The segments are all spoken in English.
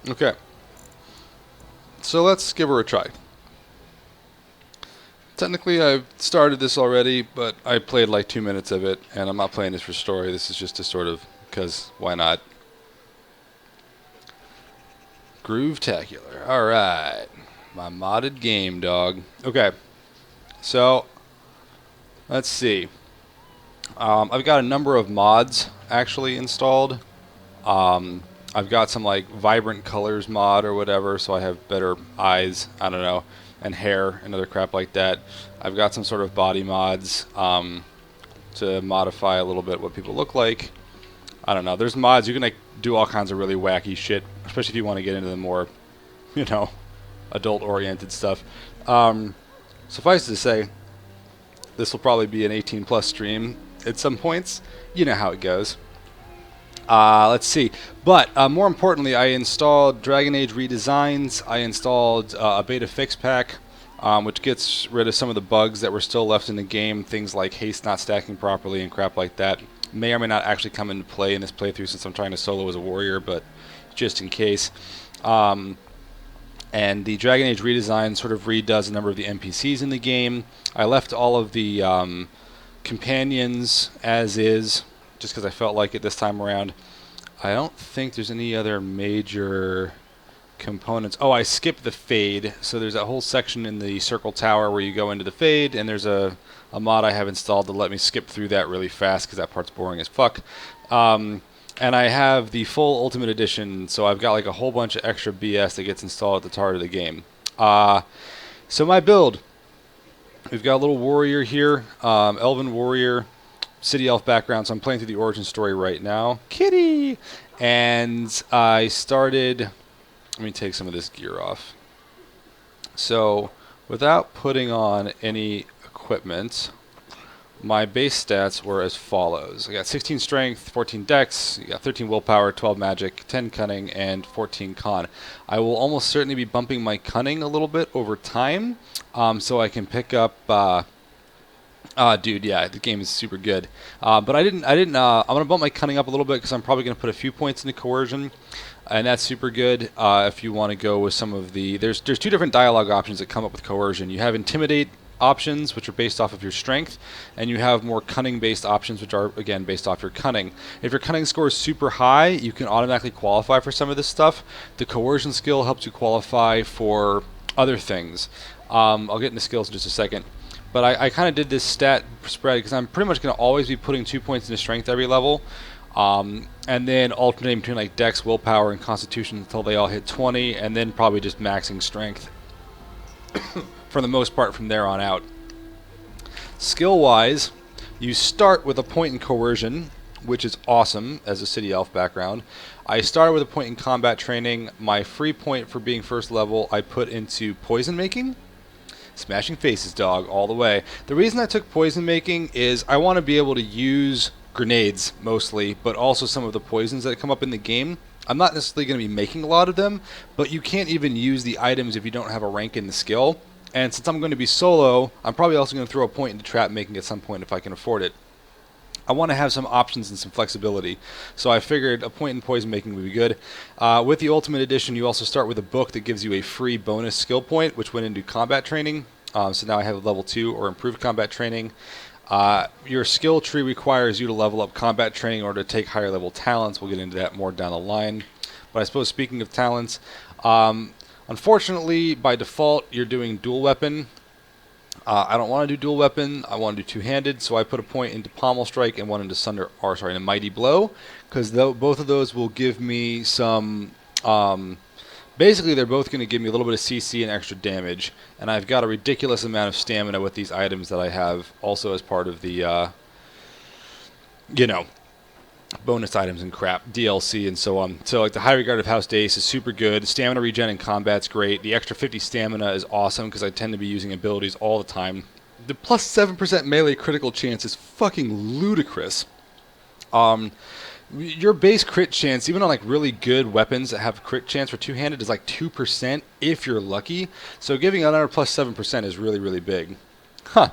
Okay. So let's give her a try. Technically, I've started this already, but I played like 2 minutes of it, and I'm not playing this for story. This is just to sort of, because why not? Groove-tacular. Alright. My modded game, dog. Okay. So, let's see. I've got a number of mods actually installed. I've got some like vibrant colors mod or whatever, so I have better eyes, I don't know, and hair and other crap like that. I've got some sort of body mods to modify a little bit what people look like. I don't know. There's mods. You can like do all kinds of really wacky shit, especially if you want to get into the more, you know, adult-oriented stuff. Suffice to say, this will probably be an 18-plus stream at some points. You know how it goes. Let's see. But more importantly, I installed Dragon Age redesigns. I installed a beta fix pack, which gets rid of some of the bugs that were still left in the game. Things like haste not stacking properly and crap like that. May or may not actually come into play in this playthrough since I'm trying to solo as a warrior, but just in case. And the Dragon Age redesign sort of redoes a number of the NPCs in the game. I left all of the companions as is, just because I felt like it this time around. I don't think there's any other major components. Oh, I skipped the fade. So there's that whole section in the circle tower where you go into the fade, and there's a mod I have installed to let me skip through that really fast because that part's boring as fuck. And I have the full Ultimate Edition, so I've got like a whole bunch of extra BS that gets installed at the start of the game. So my build, we've got a little warrior here, Elven warrior, city elf background, so I'm playing through the origin story right now. Kitty! And I started... Let me take some of this gear off. So, without putting on any equipment, my base stats were as follows. I got 16 strength, 14 dex, you got 13 willpower, 12 magic, 10 cunning, and 14 con. I will almost certainly be bumping my cunning a little bit over time, so I can pick up... dude, yeah, the game is super good. But I'm gonna bump my cunning up a little bit because I'm probably gonna put a few points into coercion, and that's super good. If you want to go with some of the, there's two different dialogue options that come up with coercion. You have intimidate options, which are based off of your strength, and you have more cunning-based options, which are again based off your cunning. If your cunning score is super high, you can automatically qualify for some of this stuff. The coercion skill helps you qualify for other things. I'll get into skills in just a second. But I kind of did this stat spread because I'm pretty much going to always be putting 2 points into strength every level. And then alternating between like dex, willpower, and constitution until they all hit 20. And then probably just maxing strength for the most part from there on out. Skill-wise, you start with a point in coercion, which is awesome as a city elf background. I started with a point in combat training. My free point for being first level I put into poison making. Smashing faces, dog, all the way. The reason I took poison making is I want to be able to use grenades, mostly, but also some of the poisons that come up in the game. I'm not necessarily going to be making a lot of them, but you can't even use the items if you don't have a rank in the skill. And since I'm going to be solo, I'm probably also going to throw a point into trap making at some point if I can afford it. I want to have some options and some flexibility, so I figured a point in poison making would be good. With the Ultimate Edition, you also start with a book that gives you a free bonus skill point, which went into combat training. So now I have level 2 or improved combat training. Your skill tree requires you to level up combat training in order to take higher level talents. We'll get into that more down the line. But I suppose speaking of talents, unfortunately, by default, you're doing dual weapon. I don't want to do dual weapon. I want to do two-handed, so I put a point into pommel strike and one into into mighty blow, because both of those will give me some. Basically, they're both going to give me a little bit of CC and extra damage, and I've got a ridiculous amount of stamina with these items that I have, also as part of the, bonus items and crap, DLC and so on. So like the High Regard of House Dace is super good. Stamina regen in combat's great. The extra 50 stamina is awesome because I tend to be using abilities all the time. The plus 7% melee critical chance is fucking ludicrous. Your base crit chance, even on like really good weapons that have crit chance for two-handed, is like 2% if you're lucky. So giving another plus 7% is really, really big. Huh.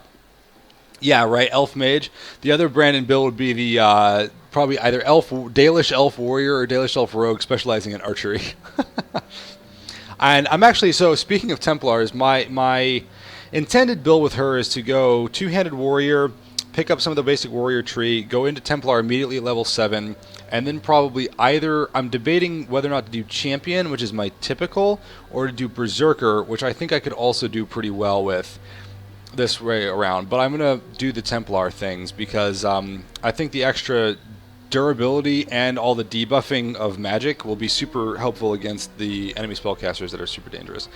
Yeah, right, Elf Mage. The other Brandon build would be the probably either Dalish elf warrior or Dalish elf rogue specializing in archery. And I'm actually, so speaking of Templars, my intended build with her is to go two-handed warrior, pick up some of the basic warrior tree, go into Templar immediately at level 7, and then probably either, I'm debating whether or not to do champion, which is my typical, or to do berserker, which I think I could also do pretty well with this way around. But I'm going to do the Templar things because I think the extra durability and all the debuffing of magic will be super helpful against the enemy spellcasters that are super dangerous.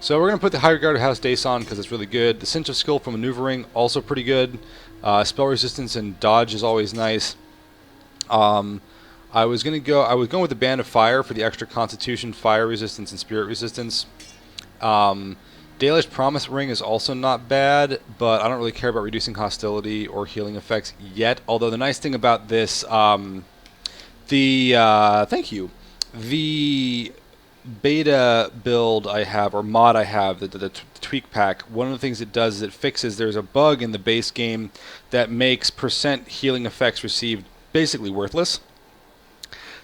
So we're going to put the High Regarded House Dace on because it's really good. The Cinch of Skill for maneuvering, also pretty good. Spell resistance and dodge is always nice. I was going with the Band of Fire for the extra Constitution, Fire resistance, and Spirit resistance. Dalish Promise Ring is also not bad, but I don't really care about reducing hostility or healing effects yet. Although the nice thing about this, thank you, the beta build I have, or mod I have, the tweak pack, one of the things it does is it fixes, there's a bug in the base game that makes % healing effects received basically worthless.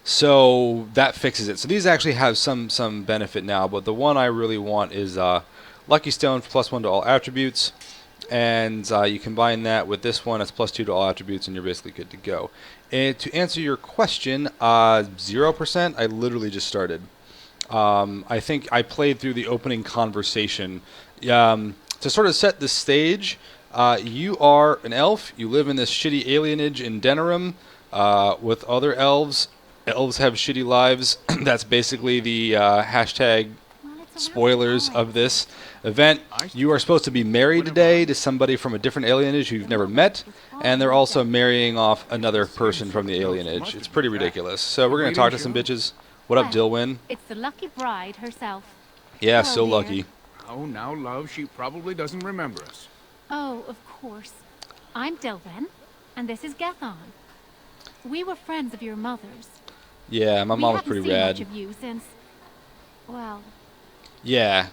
So that fixes it. So these actually have some benefit now, but the one I really want is Lucky Stone +1 to all attributes, and you combine that with this one, it's +2 to all attributes, and you're basically good to go. And to answer your question, 0%, I literally just started. I think I played through the opening conversation. To sort of set the stage, you are an elf, you live in this shitty alienage in Denerim with other elves. Elves have shitty lives. That's basically the hashtag spoilers of this event. You are supposed to be married today to somebody from a different alienage who you've never met, and they're also marrying off another person from the alienage. It's pretty ridiculous. So we're going to talk to some bitches. What up, Dilwyn? It's the lucky bride herself. Yeah, Hello, so dear. lucky. Oh, now, love, she probably doesn't remember us. Oh, of course. I'm Dilwyn, and this is Vaughan. We were friends of your mother's. Yeah, my mom was pretty We haven't rad. seen much of you since, well... Yeah.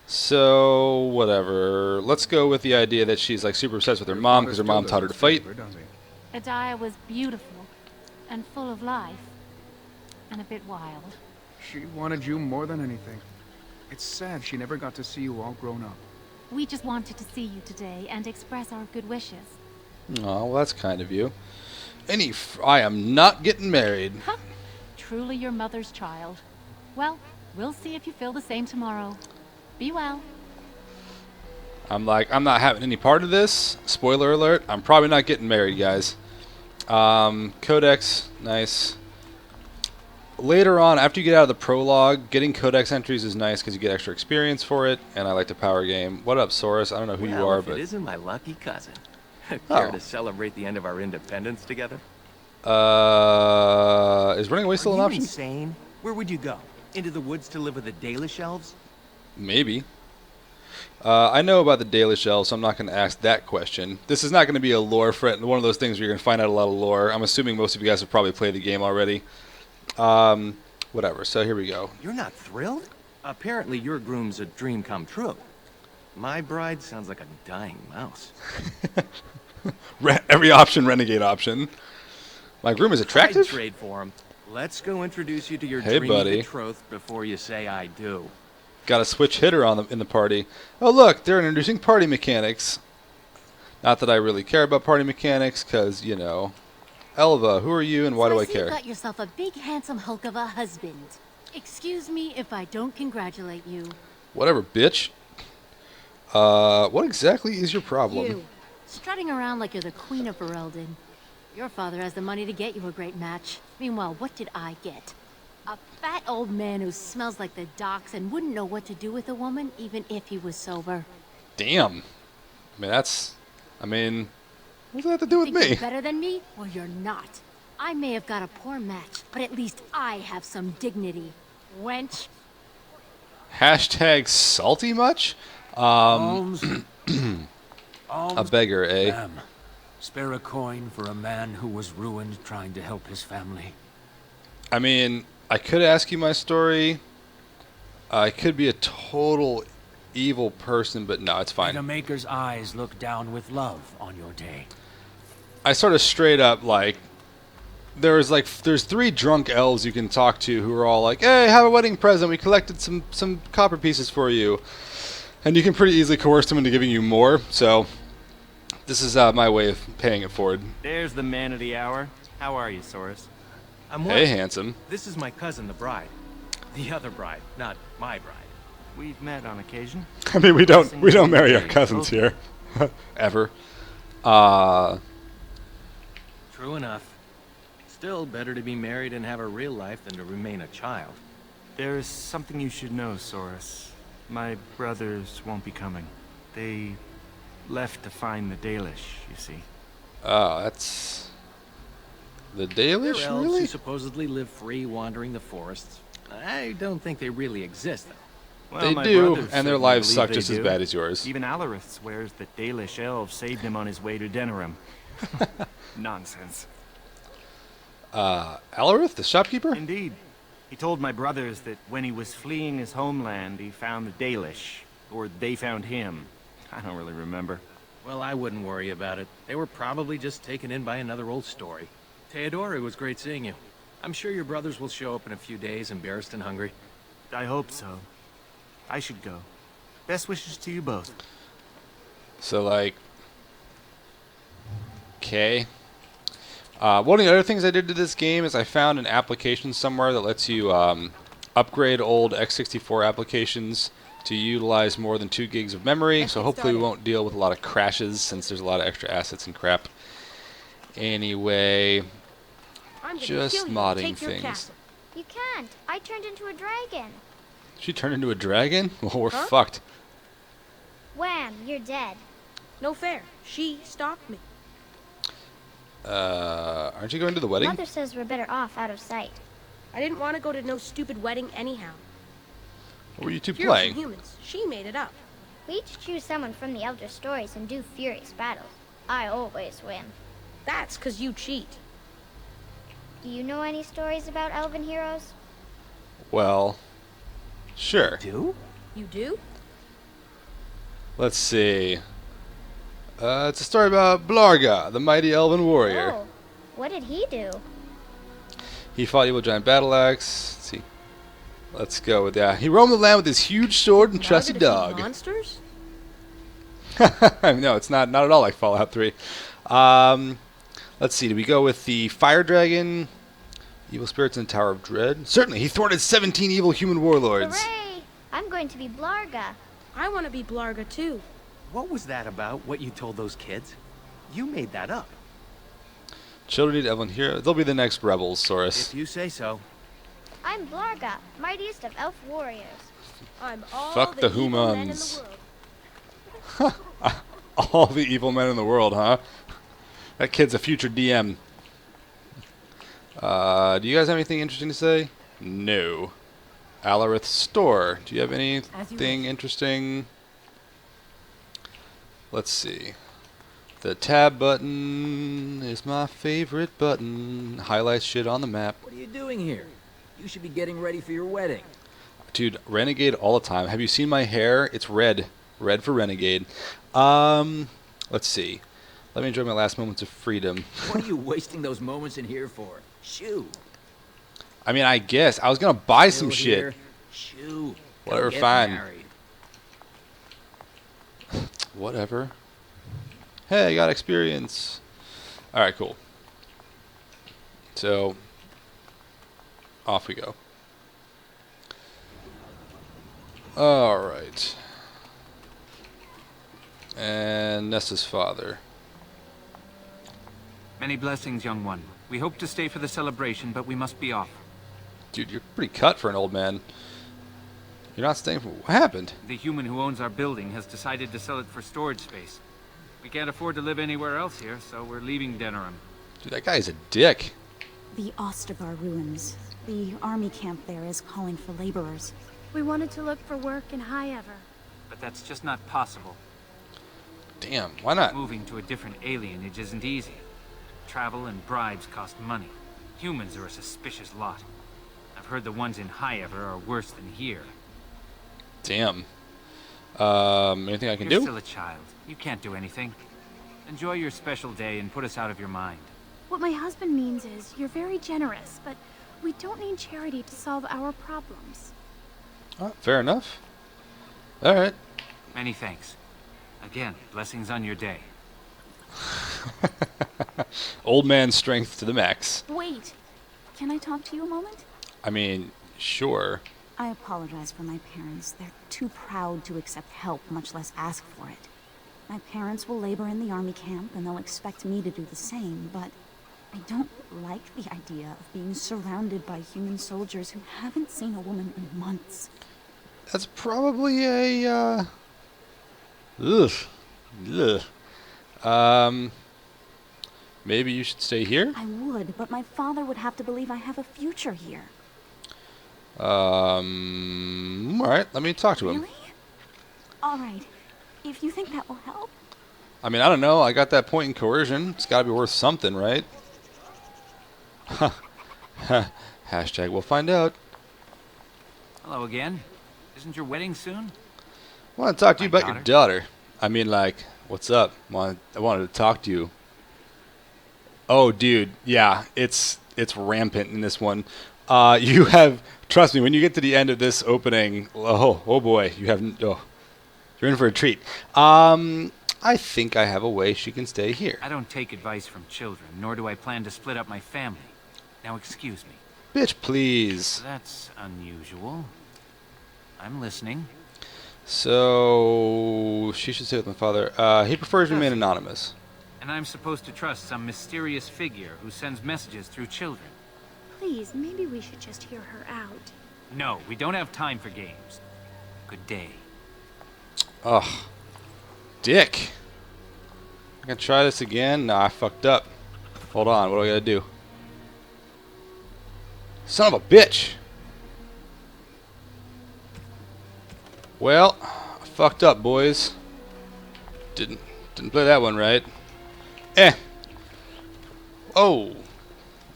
So, whatever. Let's go with the idea that she's like super obsessed with her mom because her mom taught her to fight. Adia was beautiful and full of life, and a bit wild. She wanted you more than anything. It's sad she never got to see you all grown up. We just wanted to see you today and express our good wishes. Oh, well, that's kind of you. I am not getting married. Huh. Truly your mother's child. Well, we'll see if you feel the same tomorrow. Be well. I'm not having any part of this. Spoiler alert, I'm probably not getting married, guys. Codex, nice. Later on, after you get out of the prologue, getting codex entries is nice because you get extra experience for it, and I like the power game. What up, Saurus? I don't know who you are, if but... it isn't my lucky cousin. Care Oh. to celebrate the end of our independence together? Is running away still an Are you option? insane? Where would you go? Into the woods to live with the Dalish elves? Maybe. I know about the Dalish elves, so I'm not going to ask that question. This is not going to be a lore friend, one of those things where you're going to find out a lot of lore. I'm assuming most of you guys have probably played the game already. Whatever, so here we go. You're not thrilled? Apparently your groom's a dream come true. My bride sounds like a dying mouse. Every option, renegade option. My groom is I'd attractive? trade for him. Let's go introduce you to your Hey, dreamy buddy. betrothed before you say I do. Got a switch hitter in the party. Oh look, they're introducing party mechanics. Not that I really care about party mechanics, because, you know. Elva, who are you and why do I see care? You got yourself a big handsome hulk of a husband. Excuse me if I don't congratulate you. Whatever, bitch. What exactly is your problem? You, strutting around like you're the queen of Ferelden. Your father has the money to get you a great match. Meanwhile, what did I get? A fat old man who smells like the docks and wouldn't know what to do with a woman, even if he was sober. Damn. What does that have to do with Think me? you're better than me? Well, you're not. I may have got a poor match, but at least I have some dignity. Wench. Hashtag salty much? Alms. A Alms. beggar, eh? Ma'am, spare a coin for a man who was ruined trying to help his family. I mean, I could ask you my story. I could be a total evil person, but no, it's May the fine. Maker's eyes look down with love on your day. I sort of straight up like there's 3 drunk elves you can talk to who are all like, "Hey, have a wedding present. We collected some copper pieces for you," and you can pretty easily coerce them into giving you more. So this is my way of paying it forward. There's the man of the hour. How are you, Soros? I'm Hey, well. handsome. This is my cousin, the bride. The other bride, not my bride. We've met on occasion. I mean, we don't marry our cousins here, ever. True enough. Still better to be married and have a real life than to remain a child. There's something you should know, Soros. My brothers won't be coming. They left to find the Dalish, you see. Oh, that's the Dalish, They're elves who really? supposedly live free wandering the forests. I don't think they really exist, though. Well, They my do, brothers and their certainly lives believe suck they just as do. bad as yours. Even Alarith swears that Dalish elves saved him on his way to Denerim. Nonsense. Alarith, the shopkeeper? Indeed. He told my brothers that when he was fleeing his homeland, he found the Dalish. Or they found him. I don't really remember. Well, I wouldn't worry about it. They were probably just taken in by another old story. Theodore, it was great seeing you. I'm sure your brothers will show up in a few days, embarrassed and hungry. I hope so. I should go. Best wishes to you both. So, like... Okay. One of the other things I did to this game is I found an application somewhere that lets you upgrade old x64 applications to utilize more than 2 gigs of memory, so hopefully we won't deal with a lot of crashes since there's a lot of extra assets and crap. Anyway, just modding things. You can't. I turned into a dragon. She turned into a dragon? Well, we're fucked. Wham, you're dead. No fair. She stalked me. Aren't you going to the wedding? Mother says we're better off out of sight. I didn't want to go to no stupid wedding anyhow. What were you two Heroes playing? and humans. She made it up. We each choose someone from the Elder Stories and do furious battles. I always win. That's 'cause you cheat. Do you know any stories about elven heroes? Well, sure. Do? You do? Let's see. It's a story about Blarga, the mighty elven warrior. Oh, what did he do? He fought evil giant battle axe. Let's see. Let's go with that. He roamed the land with his huge sword and trusty dog. Monsters? No, it's not at all like Fallout 3. Let's see. Do we go with the fire dragon, evil spirits in the Tower of Dread? Certainly. He thwarted 17 evil human warlords. Hooray! I'm going to be Blarga. I want to be Blarga too. What was that about, what you told those kids? You made that up. Children need elven heroes. They'll be the next rebels, Saurus. If you say so. I'm Blarga, mightiest of elf warriors. I'm all Fuck the evil men in humans. the world. All the evil men in the world, huh? That kid's a future DM. Do you guys have anything interesting to say? No. Alarith store. Do you have anything interesting? Let's see. The tab button is my favorite button. Highlights shit on the map. What are you doing here? You should be getting ready for your wedding. Dude, Renegade all the time. Have you seen my hair? It's red. Red for Renegade. Let's see. Let me enjoy my last moments of freedom. What are you wasting those moments in here for? Shoo. I mean, I guess. I was going to buy some Still shit. here? Shoo. Go Whatever, get fine. married. Whatever. Hey, I got experience. Alright, cool. So, off we go. Alright. And Nessa's father. Many blessings, young one. We hope to stay for the celebration, but we must be off. Dude, you're pretty cut for an old man. You're not staying for... What happened? The human who owns our building has decided to sell it for storage space. We can't afford to live anywhere else here, so we're leaving Denerim. Dude, that guy's a dick. The Ostagar ruins. The army camp there is calling for laborers. We wanted to look for work in High Ever. But that's just not possible. Damn, why not? Moving to a different alienage isn't easy. Travel and bribes cost money. Humans are a suspicious lot. I've heard the ones in High Ever are worse than here. Damn. Anything I can You're do? still a child. You can't do anything. Enjoy your special day and put us out of your mind. What my husband means is, you're very generous, but we don't need charity to solve our problems. Oh, fair enough. Alright. Many thanks. Again, blessings on your day. Old man strength to the max. Wait. Can I talk to you a moment? I mean, sure. I apologize for my parents. They're too proud to accept help, much less ask for it. My parents will labor in the army camp, and they'll expect me to do the same, but I don't like the idea of being surrounded by human soldiers who haven't seen a woman in months. That's probably a, ugh. Maybe you should stay here? I would, but my father would have to believe I have a future here. Alright, let me talk to him. Really? Alright. If you think that will help. I mean, I don't know. I got that point in coercion. It's gotta be worth something, right? Hashtag we'll find out. Hello again. Isn't your wedding soon? I want to talk to you My about your daughter. I mean, like, what's up? I wanted to talk to you. Oh, dude. Yeah, it's rampant in this one. You have, trust me, when you get to the end of this opening, oh boy, you're in for a treat. I think I have a way she can stay here. I don't take advice from children, nor do I plan to split up my family. Now excuse me. Bitch, please. That's unusual. I'm listening. So, she should stay with my father. He prefers to remain anonymous. And I'm supposed to trust some mysterious figure who sends messages through children. Please, maybe we should just hear her out. No, we don't have time for games. Good day. Ugh. Dick. I can try this again? Nah, I fucked up. Hold on, what do I gotta do? Son of a bitch! Well, I fucked up, boys. Didn't play that one right. Oh.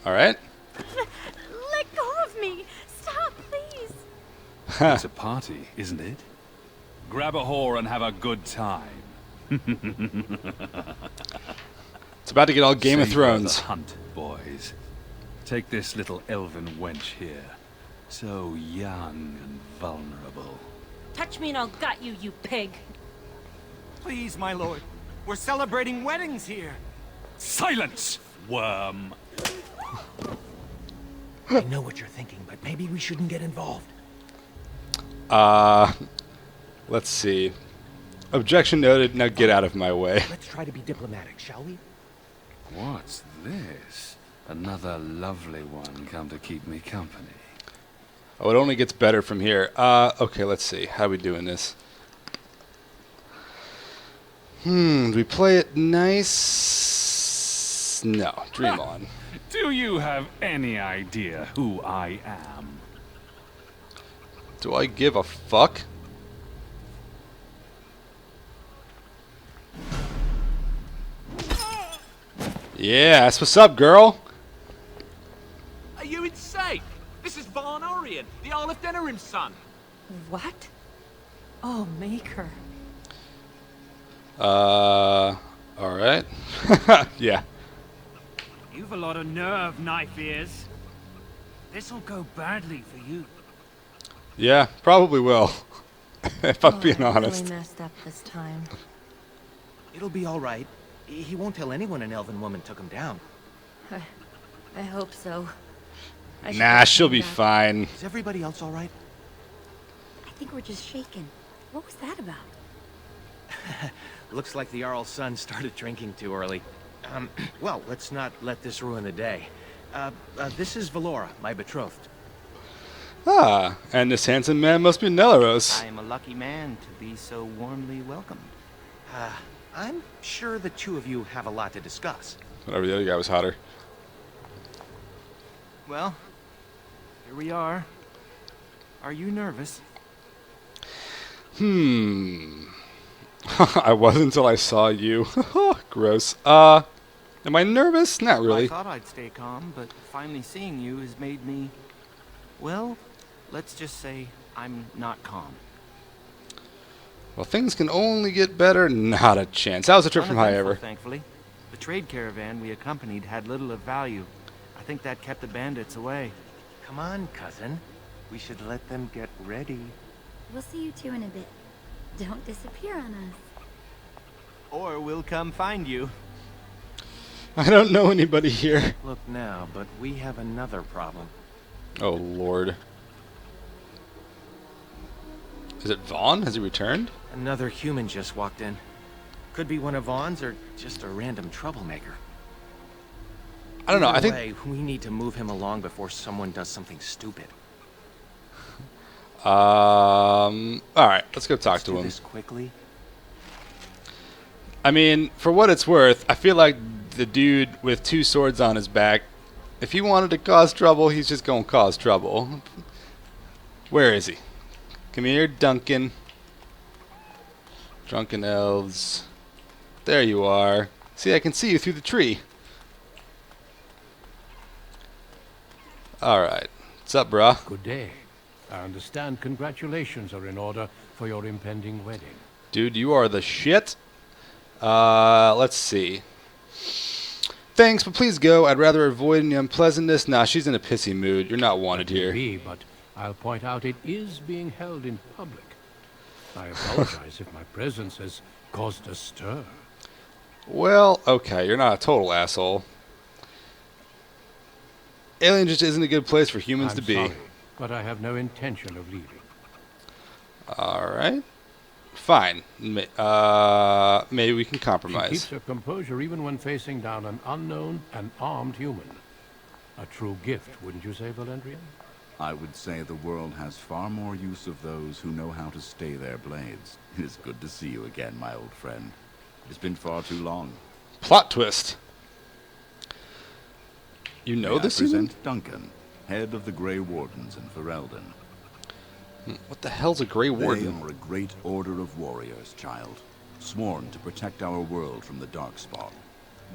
Alright. Let go of me! Stop, please! It's a party, isn't it? Grab a whore and have a good time. It's about to get all Game of Savor Thrones. the hunt, boys. Take this little elven wench here. So young and vulnerable. Touch me and I'll gut you, you pig. Please, my lord. We're celebrating weddings here. Silence, worm! I know what you're thinking, but maybe we shouldn't get involved. Let's see. Objection noted, now get out of my way. Let's try to be diplomatic, shall we? What's this? Another lovely one come to keep me company. Oh, it only gets better from here. Okay, let's see. How are we doing this? Do we play it nice? No. Dream on. Do you have any idea who I am? Do I give a fuck? Yeah, that's what's up, girl. Are you insane? This is Vaughan, the Earl of Denerim's son. What? Oh, Maker. Alright. Yeah. You've a lot of nerve, knife ears. This'll go badly for you. Yeah, probably will. If I'm being I honest. really messed up this time. It'll be all right. He won't tell anyone an elven woman took him down. I hope so. Nah, she'll be fine. Is everybody else all right? I think we're just shaken. What was that about? Looks like the Jarl's son started drinking too early. Well, let's not let this ruin the day. This is Valora, my betrothed. Ah, and this handsome man must be Nelaros. I am a lucky man to be so warmly welcomed. I'm sure the two of you have a lot to discuss. Whatever, the other guy was hotter. Well, here we are. Are you nervous? I wasn't until I saw you. Gross. Am I nervous? Not really. I thought I'd stay calm, but finally seeing you has made me... Well, let's just say I'm not calm. Well, things can only get better. Not a chance. That was a trip from High Uneventful, Ever. Thankfully. The trade caravan we accompanied had little of value. I think that kept the bandits away. Come on, cousin. We should let them get ready. We'll see you two in a bit. Don't disappear on us. Or we'll come find you. I don't know anybody here. Look now, but we have another problem. Oh, Lord. Is it Vaughan? Has he returned? Another human just walked in. Could be one of Vaughn's or just a random troublemaker. I don't know. I Either think way, we need to move him along before someone does something stupid. all right, let's go talk to Do him. this quickly. I mean, for what it's worth, I feel like the dude with 2 swords on his back, if he wanted to cause trouble, he's just gonna cause trouble. Where is he? Come here, Duncan. Drunken elves. There you are. See, I can see you through the tree. Alright. What's up, brah? Good day. I understand congratulations are in order for your impending wedding. Dude, you are the shit. Let's see. Thanks, but please go. I'd rather avoid any unpleasantness. Nah, she's in a pissy mood. You're not wanted here. Be, but I'll point out it is being held in public. I apologize if my presence has caused a stir. Well, okay, you're not a total asshole. Alien just isn't a good place for humans I'm to be. sorry, but I have no intention of leaving. Alright. Fine. Maybe we can She compromise. keeps her composure even when facing down an unknown and armed human. A true gift, wouldn't you say, Valendrian? I would say the world has far more use of those who know how to stay their blades. It is good to see you again, my old friend. It's been far too long. Plot twist. You know May this I even? present Duncan, head of the Grey Wardens in Ferelden. What the hell's a Grey Warden? They are a great order of warriors, child, sworn to protect our world from the Darkspawn.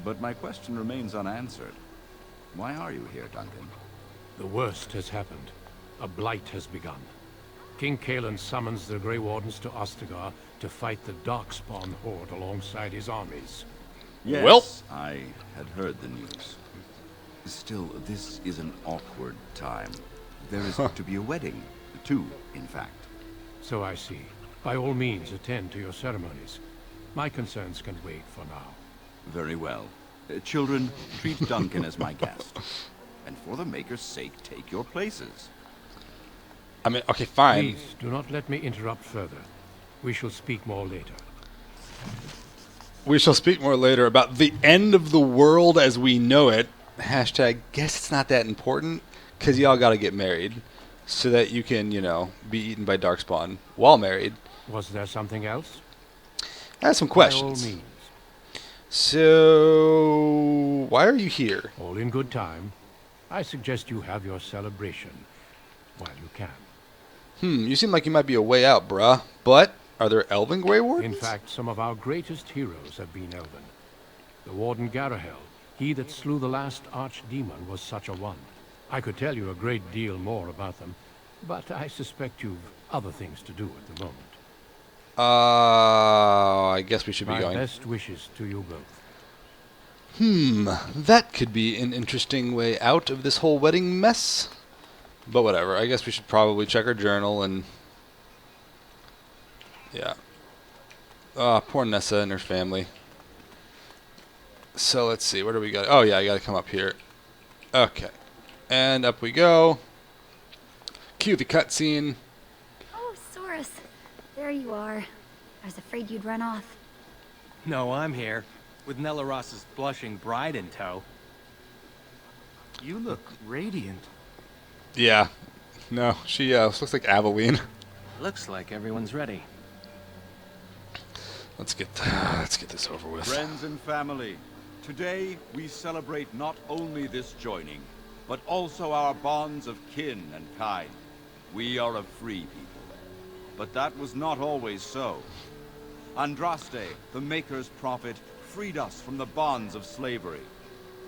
But my question remains unanswered. Why are you here, Duncan? The worst has happened. A blight has begun. King Kalen summons the Grey Wardens to Ostagar to fight the Darkspawn horde alongside his armies. Yes, Well, I had heard the news. Still, this is an awkward time. There is to be a wedding. 2, in fact. So I see. By all means, attend to your ceremonies. My concerns can wait for now. Very well. Children, treat Duncan as my guest. And for the Maker's sake, take your places. I mean, okay, fine. Please, do not let me interrupt further. We shall speak more later. We shall speak more later about the end of the world as we know it. Hashtag, guess it's not that important, because y'all gotta get married. So that you can, you know, be eaten by Darkspawn while married. Was there something else? I have some By questions. all means. So, why are you here? All in good time. I suggest you have your celebration while you can. You seem like you might be a way out, bruh. But, are there Elven Grey Wardens? In fact, some of our greatest heroes have been Elven. The Warden Garahel, he that slew the last archdemon, was such a one. I could tell you a great deal more about them, but I suspect you've other things to do at the moment. I guess we should be My going. best wishes to you both. That could be an interesting way out of this whole wedding mess. But whatever, I guess we should probably check our journal and... Yeah. Poor Nessa and her family. So let's see, where do we go? Oh yeah, I gotta come up here. Okay. And up we go. Cue the cutscene. Oh, Saurus. There you are. I was afraid you'd run off. No, I'm here. With Nelaross's blushing bride in tow. You look radiant. Yeah. No, she looks like Aveline. Looks like everyone's ready. Let's get this over with. Friends and family, today we celebrate not only this joining, but also our bonds of kin and kind. We are a free people. But that was not always so. Andraste, the Maker's prophet, freed us from the bonds of slavery.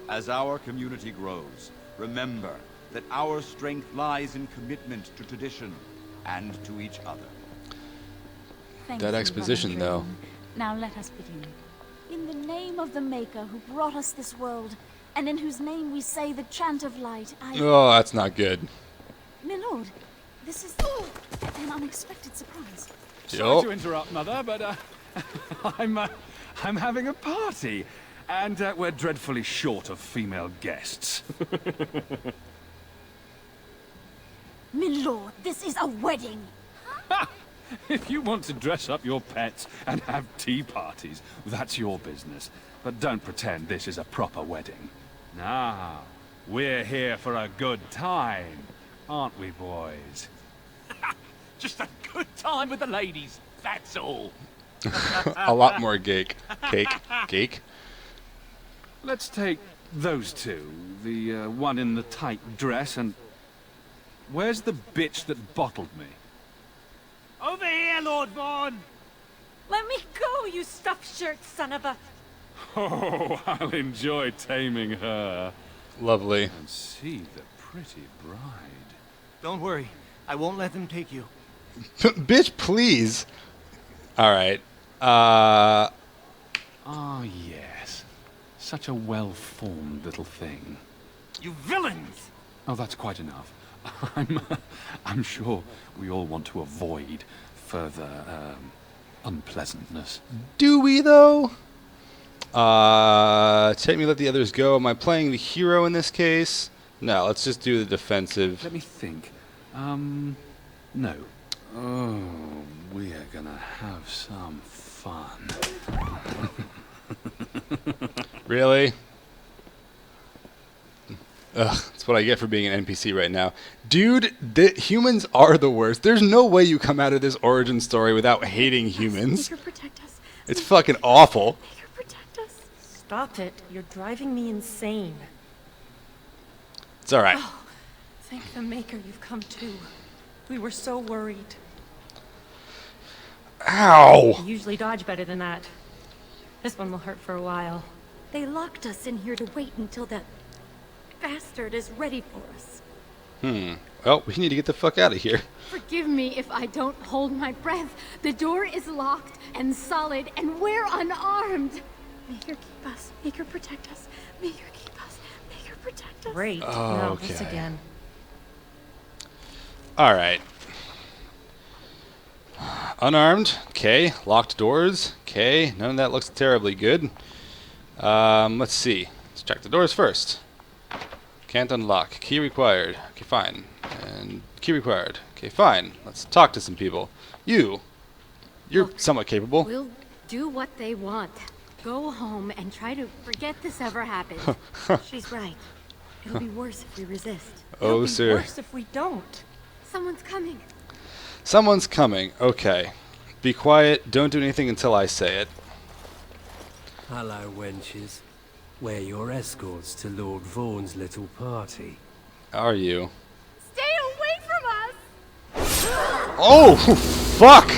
As our community grows, remember that our strength lies in commitment to tradition and to each other. Thank That you, exposition, though. Valentine. Now let us begin. In the name of the Maker who brought us this world, and in whose name we say the chant of light, Oh, that's not good. My lord, this is an unexpected surprise. Sorry to interrupt, Mother, but I'm having a party, and we're dreadfully short of female guests. My lord, this is a wedding. If you want to dress up your pets and have tea parties, that's your business. But don't pretend this is a proper wedding. Nah, we're here for a good time, aren't we, boys? Just a good time with the ladies, that's all. A lot more cake. Cake? Let's take those two. The one in the tight dress and... Where's the bitch that bottled me? Over here, Lord Vaughan! Let me go, you stuffed shirt son of a... Oh, I'll enjoy taming her. Lovely. And see the pretty bride. Don't worry, I won't let them take you. Bitch, please. Alright. Ah, yes. Such a well-formed little thing. You villains! Oh, that's quite enough. I'm sure we all want to avoid further unpleasantness. Do we, though? Take me, let the others go. Am I playing the hero in this case? No, let's just do the defensive. Let me think. No. Oh, we are gonna have some fun. Really? Ugh, that's what I get for being an NPC right now. Dude, humans are the worst. There's no way you come out of this origin story without hating humans. Maker, protect us. It's fucking awful. Maker, protect us. Stop it. You're driving me insane. It's alright. Oh, thank the Maker you've come to. We were so worried. Ow! I usually dodge better than that. This one will hurt for a while. They locked us in here to wait until that bastard is ready for us. Well, we need to get the fuck out of here. Forgive me if I don't hold my breath. The door is locked and solid, and we're unarmed. Maker, keep us. Maker, protect us. Maker, keep us. Maker, protect us. Great. Oh, Now okay. this again. Alright. Unarmed. Okay. Locked doors. Okay. None of that looks terribly good. Let's see. Let's check the doors first. Can't unlock. Key required. Okay, fine. And key required. Okay, fine. Let's talk to some people. You're somewhat capable. We'll do what they want. Go home and try to forget this ever happened. She's right. It'll be worse if we resist. Oh, It'll be sir. worse if we don't. Someone's coming. Someone's coming. Okay. Be quiet. Don't do anything until I say it. Hello, wenches. We're your escorts to Lord Vaughan's little party. How are you? Stay away from us! Oh, fuck!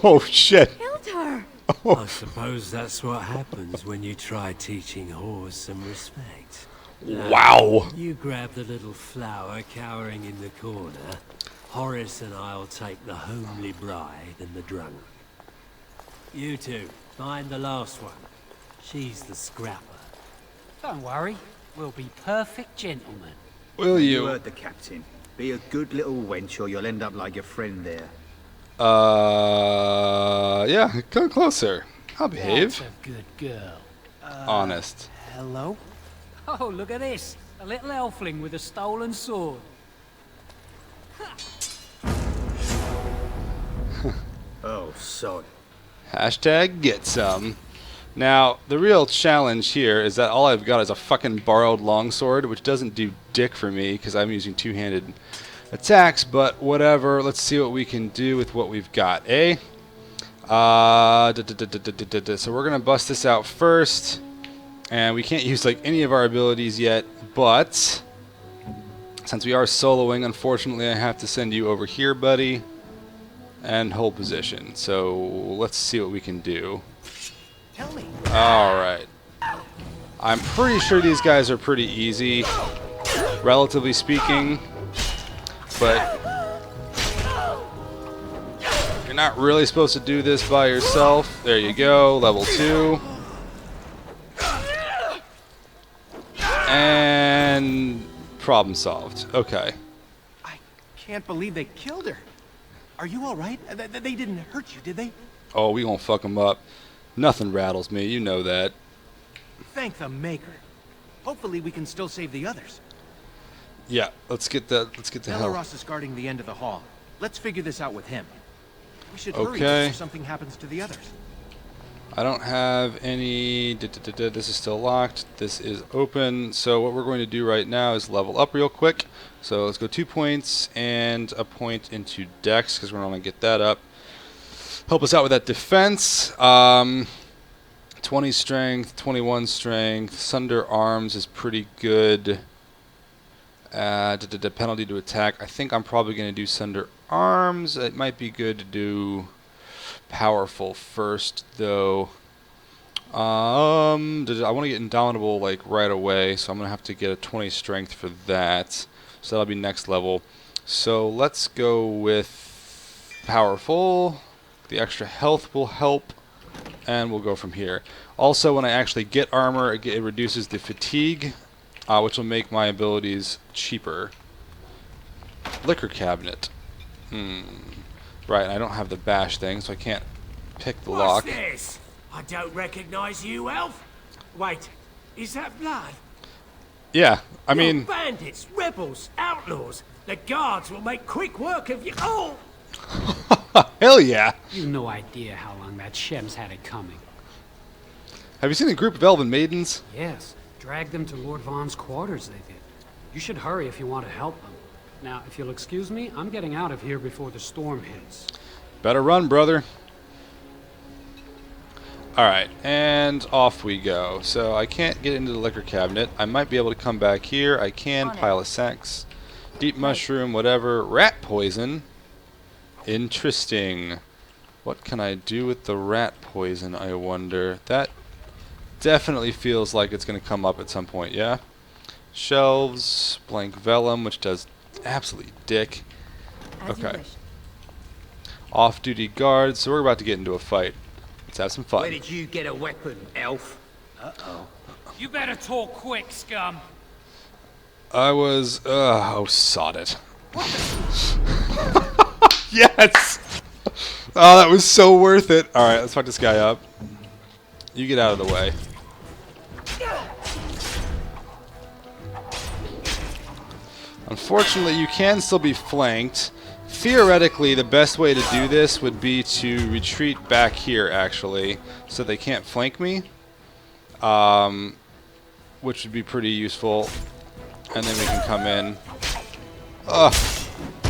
Oh, shit. Hildur! I suppose that's what happens when you try teaching Horse some respect. Wow. You grab the little flower cowering in the corner. Horace and I'll take the homely bride and the drunk. You two, find the last one. She's the scrapper. Don't worry, we'll be perfect gentlemen. Will you? You heard the captain. Be a good little wench or you'll end up like your friend there. Yeah, come closer. I'll behave. That's a good girl. Honest. Hello? Oh, look at this. A little elfling with a stolen sword. Oh, sorry. Hashtag get some. Now, the real challenge here is that all I've got is a fucking borrowed longsword, which doesn't do dick for me because I'm using two-handed attacks, but whatever. Let's see what we can do with what we've got, eh? So we're going to bust this out first, and we can't use like any of our abilities yet, but since we are soloing, unfortunately, I have to send you over here, buddy, and hold position. So let's see what we can do. Tell me. Alright. I'm pretty sure these guys are pretty easy, relatively speaking. But You're not really supposed to do this by yourself. There you go, level 2. And problem solved. Okay. Can't believe they killed her. Are you all right? They didn't hurt you, did they? Oh, we gonna fuck them up. Nothing rattles me, you know that. Thank the Maker. Hopefully we can still save the others. Yeah, let's get the hell. Ross is guarding the end of the hall. Let's figure this out with him. We should hurry Okay. before something happens to the others. I don't have any. This is still locked. This is open. So what we're going to do right now is level up real quick. So let's go 2 points and a point into Dex because we're going to get that up. Help us out with that defense. 20 strength, 21 strength. Sunder arms is pretty good. Penalty to attack. I think I'm probably going to do Sunder arms. It might be good to do powerful first, though. I want to get indomitable like right away, so I'm going to have to get a 20 strength for that. So that'll be next level. So let's go with powerful. The extra health will help, and we'll go from here. Also, when I actually get armor, it reduces the fatigue, which will make my abilities cheaper. Liquor cabinet. Right, I don't have the bash thing, so I can't pick the lock. What's this? I don't recognize you, elf. Wait, is that blood? Yeah, I You're mean... bandits, rebels, outlaws. The guards will make quick work of you. Oh! Hell yeah! You've no idea how long that Shem's had it coming. Have you seen a group of elven maidens? Yes, dragged them to Lord Vaughan's quarters, they did. You should hurry if you want to help them. Now, if you'll excuse me, I'm getting out of here before the storm hits. Better run, brother. Alright, and off we go. So I can't get into the liquor cabinet. I might be able to come back here. I can. Pile of sacks. Deep mushroom, whatever. Rat poison. Interesting. What can I do with the rat poison, I wonder? That definitely feels like it's going to come up at some point, yeah? Shelves, blank vellum, which does absolutely dick. Okay. Off-duty guards, so we're about to get into a fight. Let's have some fun. Where did you get a weapon, elf? Uh-oh. You better talk quick, scum. I was, oh, sod it. Yes! Oh, that was so worth it. Alright, let's fuck this guy up. You get out of the way. Unfortunately, you can still be flanked. Theoretically, the best way to do this would be to retreat back here, actually, so they can't flank me, which would be pretty useful. And then we can come in. Ugh,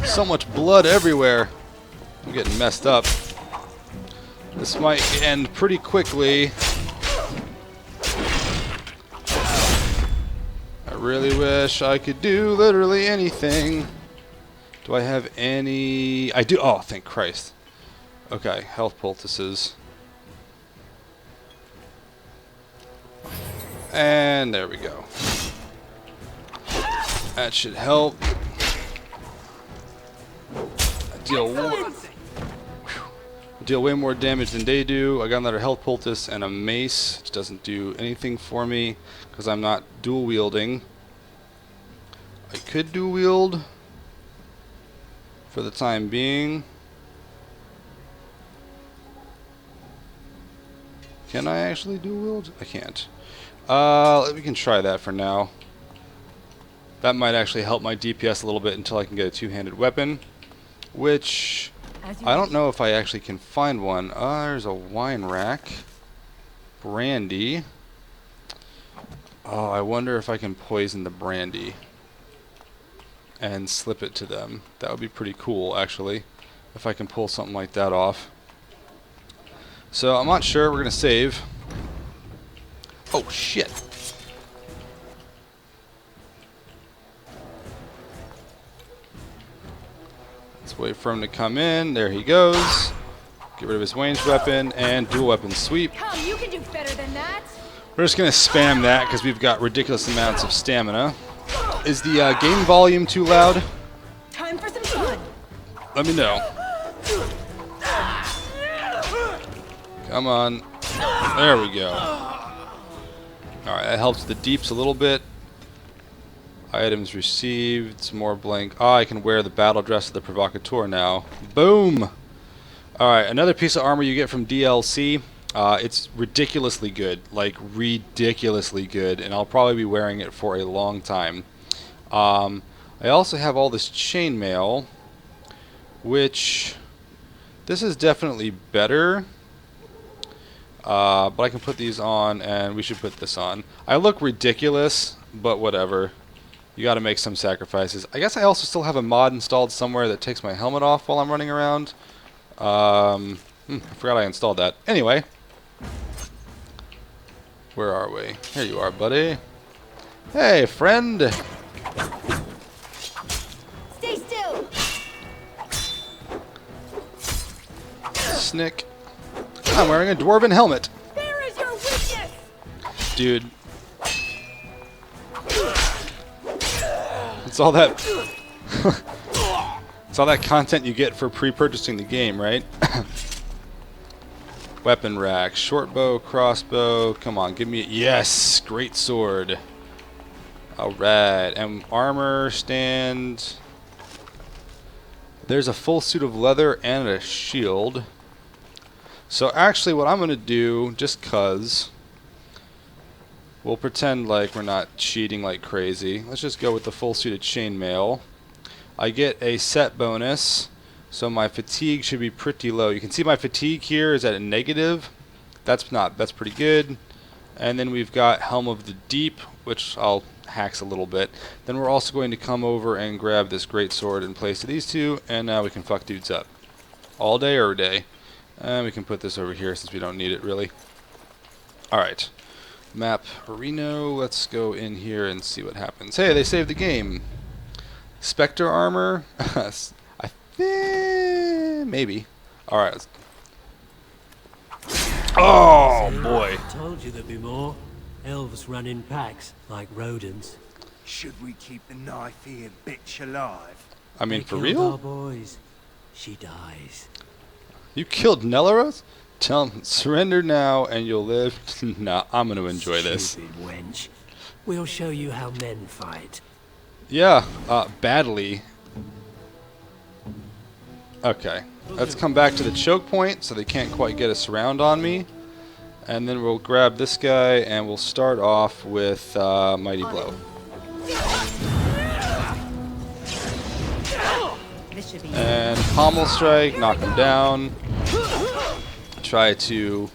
so much blood everywhere. I'm getting messed up. This might end pretty quickly. I really wish I could do literally anything. Do I have any... I do... Oh, thank Christ. Okay, health poultices. And there we go. That should help. Deal way more damage than they do. I got another health poultice and a mace, which doesn't do anything for me because I'm not dual wielding. I could dual wield for the time being. Can I actually dual wield? I can't. We can try that for now. That might actually help my DPS a little bit until I can get a two-handed weapon, which I don't know if I actually can find one. There's a wine rack. Brandy. Oh, I wonder if I can poison the brandy and slip it to them. That would be pretty cool, actually, if I can pull something like that off. So I'm not sure. We're going to save. Oh, shit. Let's wait for him to come in. There he goes. Get rid of his ranged weapon and dual weapon sweep. Come, you can do better than that. We're just going to spam that because we've got ridiculous amounts of stamina. Is the game volume too loud? Time for some fun. Let me know. Come on. There we go. Alright, that helps the deeps a little bit. Items received. Some more blank. Oh, I can wear the battle dress of the provocateur now. Boom! Alright, another piece of armor you get from DLC. It's ridiculously good. Like, ridiculously good. And I'll probably be wearing it for a long time. I also have all this chainmail, which... This is definitely better. But I can put these on, and we should put this on. I look ridiculous, but whatever. You gotta make some sacrifices. I guess I also still have a mod installed somewhere that takes my helmet off while I'm running around. I forgot I installed that. Anyway. Where are we? Here you are, buddy. Hey, friend! Stay still! Snick. I'm wearing a dwarven helmet. There is your weakness! Dude. It's all that... it's all that content you get for pre-purchasing the game, right? Weapon rack. Short bow, crossbow. Come on, give me... Yes! Great sword. Alright. And armor stand. There's a full suit of leather and a shield. So actually what I'm going to do, just cuz, we'll pretend like we're not cheating like crazy. Let's just go with the full suit of chainmail. I get a set bonus, so my fatigue should be pretty low. You can see my fatigue here is at a negative. That's pretty good. And then we've got Helm of the Deep, which I'll hacks a little bit. Then we're also going to come over and grab this great sword in place of these two, and now we can fuck dudes up. All day, every day. And we can put this over here since we don't need it really. Alright. Map Reno. Let's go in here and see what happens. Hey, they saved the game. Spectre armor? I think maybe. Alright. Oh boy. I told you there'd be more. Elves run in packs, like rodents. Should we keep the knife-eared bitch alive? I mean, They for killed real? our boys. She dies. You killed Nelaros? Tell him, surrender now and you'll live. Nah, I'm going to enjoy this. Stupid wench. We'll show you how men fight. Yeah, badly. Okay, let's come back to the choke point so they can't quite get a surround on me. And then we'll grab this guy and we'll start off with Mighty Blow. And Pommel Strike, knock him down. Try to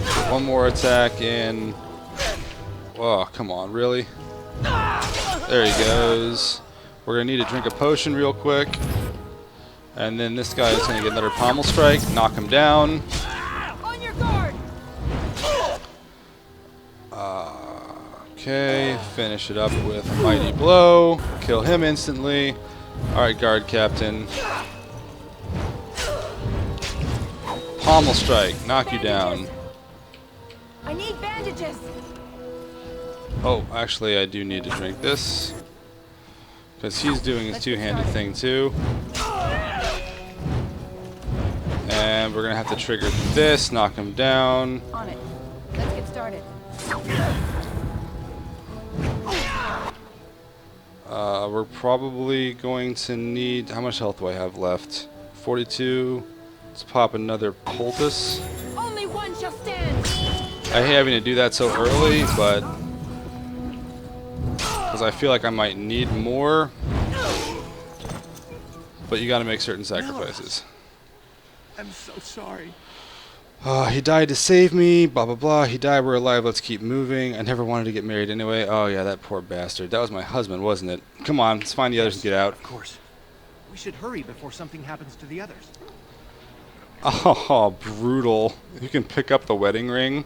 get one more attack in. Oh, come on, really? There he goes. We're going to need to drink a potion real quick. And then this guy is going to get another Pommel Strike, knock him down. On your guard! Okay, finish it up with Mighty Blow. Kill him instantly. Alright, guard captain. Pommel Strike, knock you down. I need bandages! Oh, actually I do need to drink this. Because he's doing his two-handed thing too. And we're going to have to trigger this, knock him down. On it. Let's get started. We're probably going to need... How much health do I have left? 42. Let's pop another poultice. Only one shall stand! I hate having to do that so early, but... Because I feel like I might need more. But you gotta make certain sacrifices. I'm so sorry. He died to save me, blah blah blah. He died, we're alive, let's keep moving. I never wanted to get married anyway. Oh yeah, that poor bastard. That was my husband, wasn't it? Come on, let's find the others and get out. Of course. We should hurry before something happens to the others. Oh, brutal. You can pick up the wedding ring?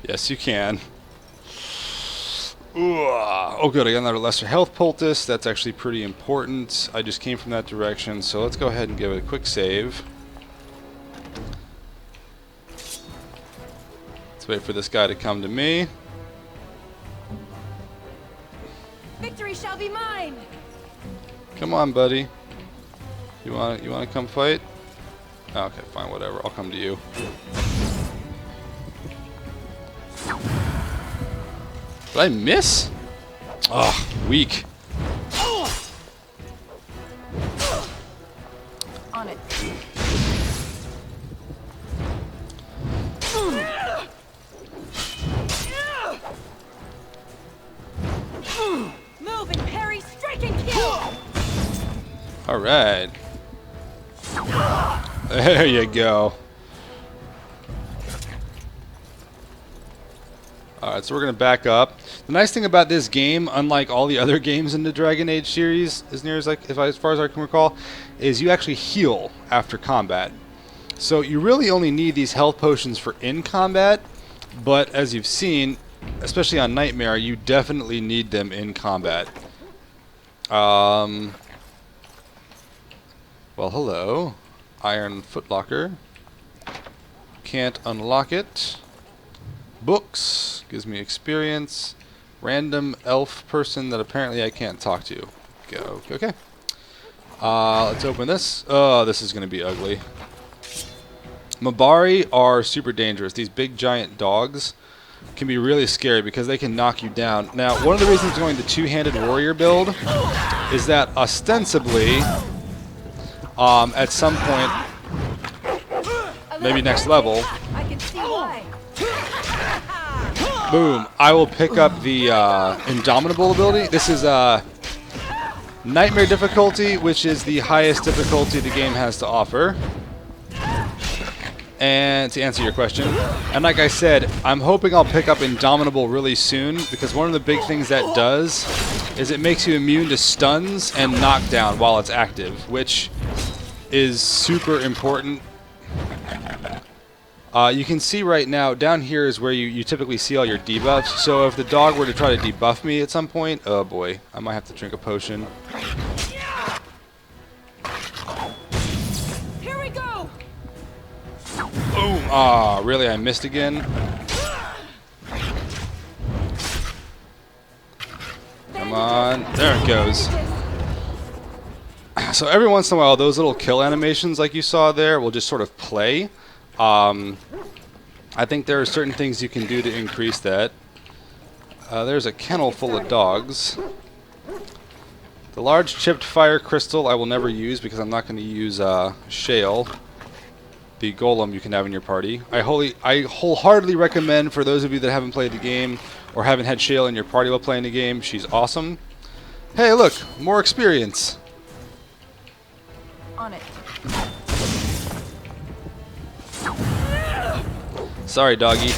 Yes, you can. Ooh. Oh good, I got another lesser health poultice. That's actually pretty important. I just came from that direction, so let's go ahead and give it a quick save. Let's wait for this guy to come to me. Victory shall be mine! Come on, buddy. You wanna come fight? Oh, okay, fine, whatever. I'll come to you. Did I miss? Ugh, weak. On it. Move and parry, strike and kill. Alright. There you go. Alright, so we're going to back up. The nice thing about this game, unlike all the other games in the Dragon Age series, as far as I can recall, is you actually heal after combat. So you really only need these health potions for in combat, but as you've seen, especially on Nightmare, you definitely need them in combat. Well, hello. Iron footlocker. Can't unlock it. Books. Gives me experience. Random elf person that apparently I can't talk to. Go. Okay. Let's open this. Oh, this is going to be ugly. Mabari are super dangerous. These big giant dogs can be really scary because they can knock you down. Now, one of the reasons going the two-handed warrior build is that ostensibly, at some point, maybe next level, boom, I will pick up the Indomitable ability. This is Nightmare difficulty, which is the highest difficulty the game has to offer. And to answer your question, and like I said, I'm hoping I'll pick up Indomitable really soon, because one of the big things that does is it makes you immune to stuns and knockdown while it's active, which is super important. You can see right now, down here is where you typically see all your debuffs, so if the dog were to try to debuff me at some point, oh boy, I might have to drink a potion. Here we go. Boom! Ah, really? I missed again? Come on. There it goes. So every once in a while, those little kill animations like you saw there will just sort of play. I think there are certain things you can do to increase that. There's a kennel full of dogs. The large chipped fire crystal I will never use because I'm not going to use shale. The golem you can have in your party. I wholeheartedly recommend for those of you that haven't played the game or haven't had Shale in your party while playing the game. She's awesome. Hey, look, more experience. On it. Sorry, doggy.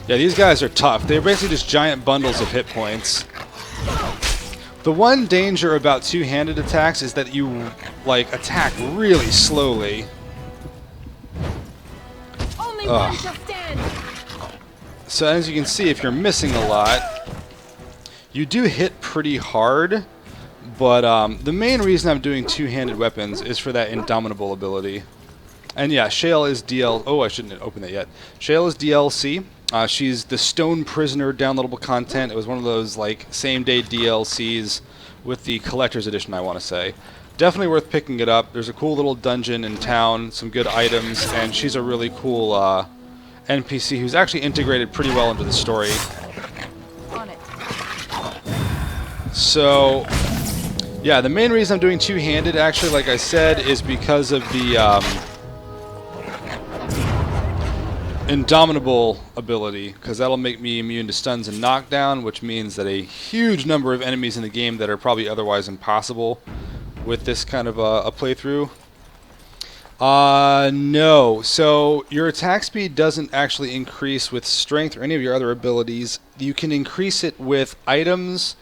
Yeah, these guys are tough. They're basically just giant bundles of hit points. The one danger about two-handed attacks is that you attack really slowly. So as you can see, if you're missing a lot, you do hit pretty hard, but the main reason I'm doing two-handed weapons is for that Indomitable ability. And yeah, Shale is oh, I shouldn't have opened that yet. Shale is DLC. She's the Stone Prisoner downloadable content. It was one of those same-day DLCs with the Collector's Edition, I want to say. Definitely worth picking it up. There's a cool little dungeon in town, some good items, and she's a really cool NPC who's actually integrated pretty well into the story. So, yeah, the main reason I'm doing two-handed, actually, like I said, is because of the Indomitable ability, because that'll make me immune to stuns and knockdown, which means that a huge number of enemies in the game that are probably otherwise impossible with this kind of a playthrough. No. So your attack speed doesn't actually increase with strength or any of your other abilities. You can increase it with items,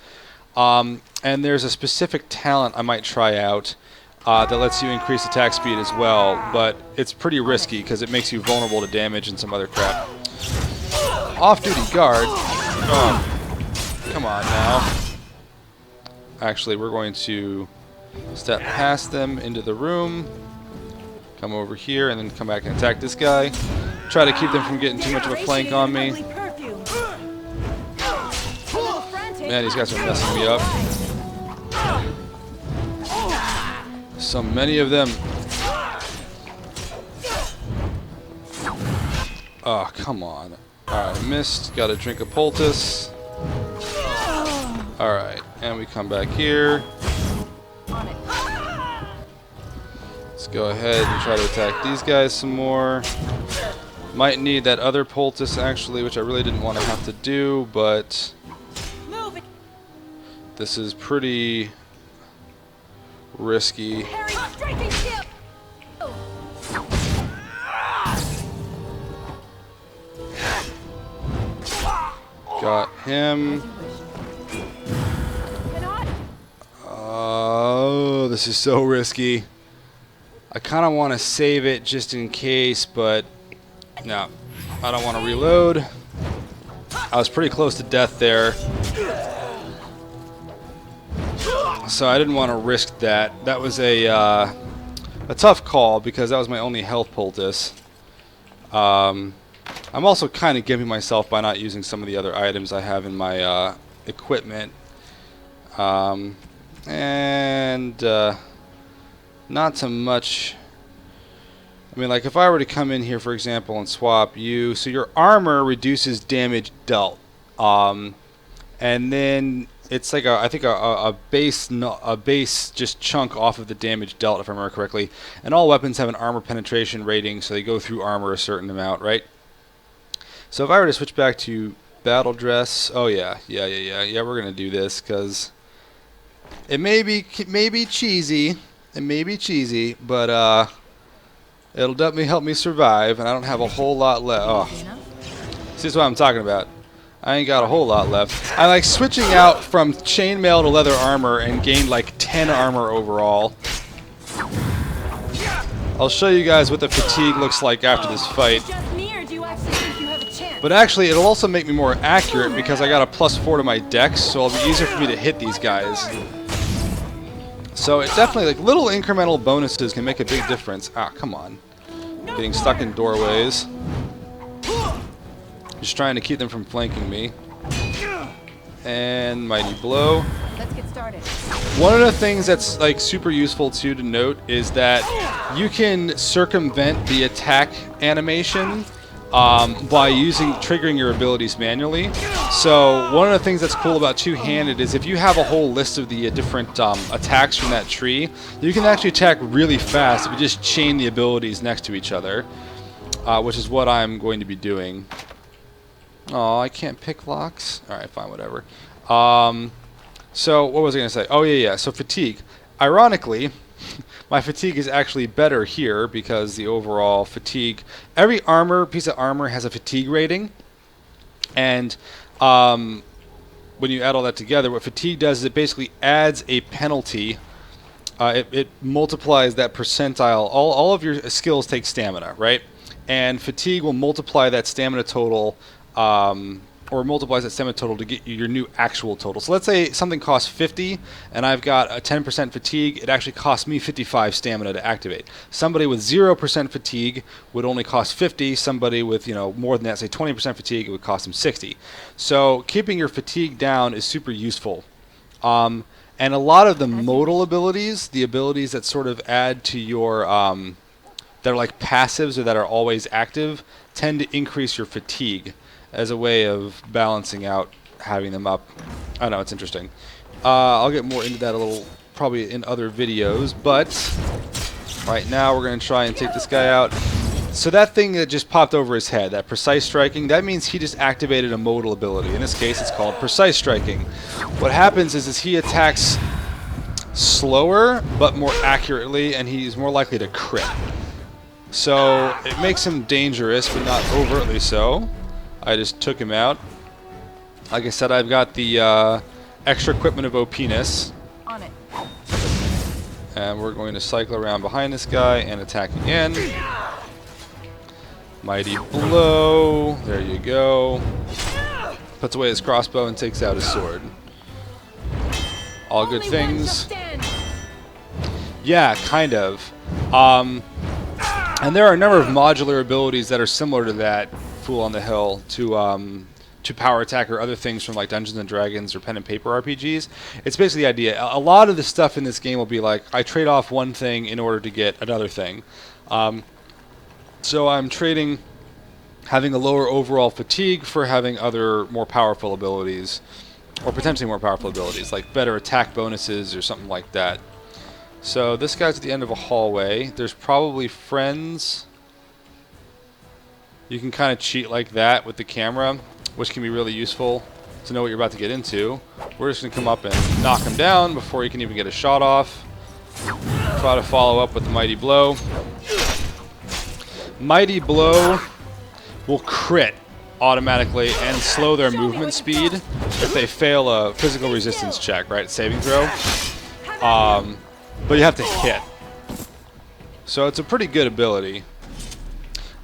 and there's a specific talent I might try out that lets you increase attack speed as well, but it's pretty risky because it makes you vulnerable to damage and some other crap. Off-duty guard. Oh, come on now. Actually, we're going to step past them into the room, come over here, and then come back and attack this guy. Try to keep them from getting too much of a flank on me. Man, these guys are messing me up. So many of them. Oh, come on. Alright, missed. Got a drink of poultice. Alright, and we come back here. Let's go ahead and try to attack these guys some more. Might need that other poultice actually, which I really didn't want to have to do, but this is pretty risky. Got him. Oh, this is so risky. I kind of want to save it just in case, but no, I don't want to reload. I was pretty close to death there, so I didn't want to risk that. That was a tough call because that was my only health poultice. I'm also kind of giving myself by not using some of the other items I have in my equipment. And not so much. I mean, like if I were to come in here, for example, and swap you, so your armor reduces damage dealt, and then it's like I think a base just chunk off of the damage dealt, if I remember correctly. And all weapons have an armor penetration rating, so they go through armor a certain amount, right? So if I were to switch back to battle dress, oh yeah, we're gonna do this because it may be cheesy, but it'll definitely help me survive, and I don't have a whole lot left. Oh, this is what I'm talking about. I ain't got a whole lot left. I like switching out from chainmail to leather armor and gained like 10 armor overall. I'll show you guys what the fatigue looks like after this fight. But actually, it'll also make me more accurate because I got a +4 to my dex, so it'll be easier for me to hit these guys. So it definitely, like, little incremental bonuses can make a big difference. Ah, come on. Getting stuck in doorways. Just trying to keep them from flanking me. And mighty blow. Let's get started. One of the things that's like super useful too to note is that you can circumvent the attack animation by triggering your abilities manually. So one of the things that's cool about two-handed is if you have a whole list of the different attacks from that tree, you can actually attack really fast if you just chain the abilities next to each other, which is what I'm going to be doing. Oh, I can't pick locks? Alright, fine, whatever. So what was I going to say? Oh, yeah. So fatigue. Ironically, my fatigue is actually better here because the overall fatigue... Every piece of armor has a fatigue rating. And when you add all that together, what fatigue does is it basically adds a penalty. It multiplies that percentile. All of your skills take stamina, right? And fatigue will multiply that stamina total... or multiplies that stamina total to get you your new actual total. So let's say something costs 50 and I've got a 10% fatigue. It actually costs me 55 stamina to activate. Somebody with 0% fatigue would only cost 50. Somebody with, more than that, say 20% fatigue, it would cost them 60. So keeping your fatigue down is super useful. And a lot of the modal abilities, the abilities that sort of add to your that are like passives or that are always active, tend to increase your fatigue as a way of balancing out having them up. I don't know, it's interesting. I'll get more into that a little probably in other videos, but right now we're going to try and take this guy out. So that thing that just popped over his head, that precise striking, that means he just activated a modal ability. In this case, it's called precise striking. What happens is he attacks slower but more accurately, and he's more likely to crit. So it makes him dangerous, but not overtly so. I just took him out. Like I said, I've got the extra equipment of OP-ness. On it. And we're going to cycle around behind this guy and attack again. Mighty blow. There you go. Puts away his crossbow and takes out his sword. All good things. Yeah, kind of. And there are a number of modular abilities that are similar to that. Fool on the Hill to power attack or other things from like Dungeons and Dragons or pen and paper RPGs. It's basically the idea. A lot of the stuff in this game will be like I trade off one thing in order to get another thing. So I'm trading having a lower overall fatigue for having other more powerful abilities, or potentially more powerful abilities, like better attack bonuses or something like that. So this guy's at the end of a hallway. There's probably friends. You can kind of cheat like that with the camera, which can be really useful to know what you're about to get into. We're just going to come up and knock him down before he can even get a shot off. Try to follow up with the Mighty Blow. Mighty Blow will crit automatically and slow their movement speed if they fail a physical resistance check, right? Saving throw. But you have to hit. So it's a pretty good ability.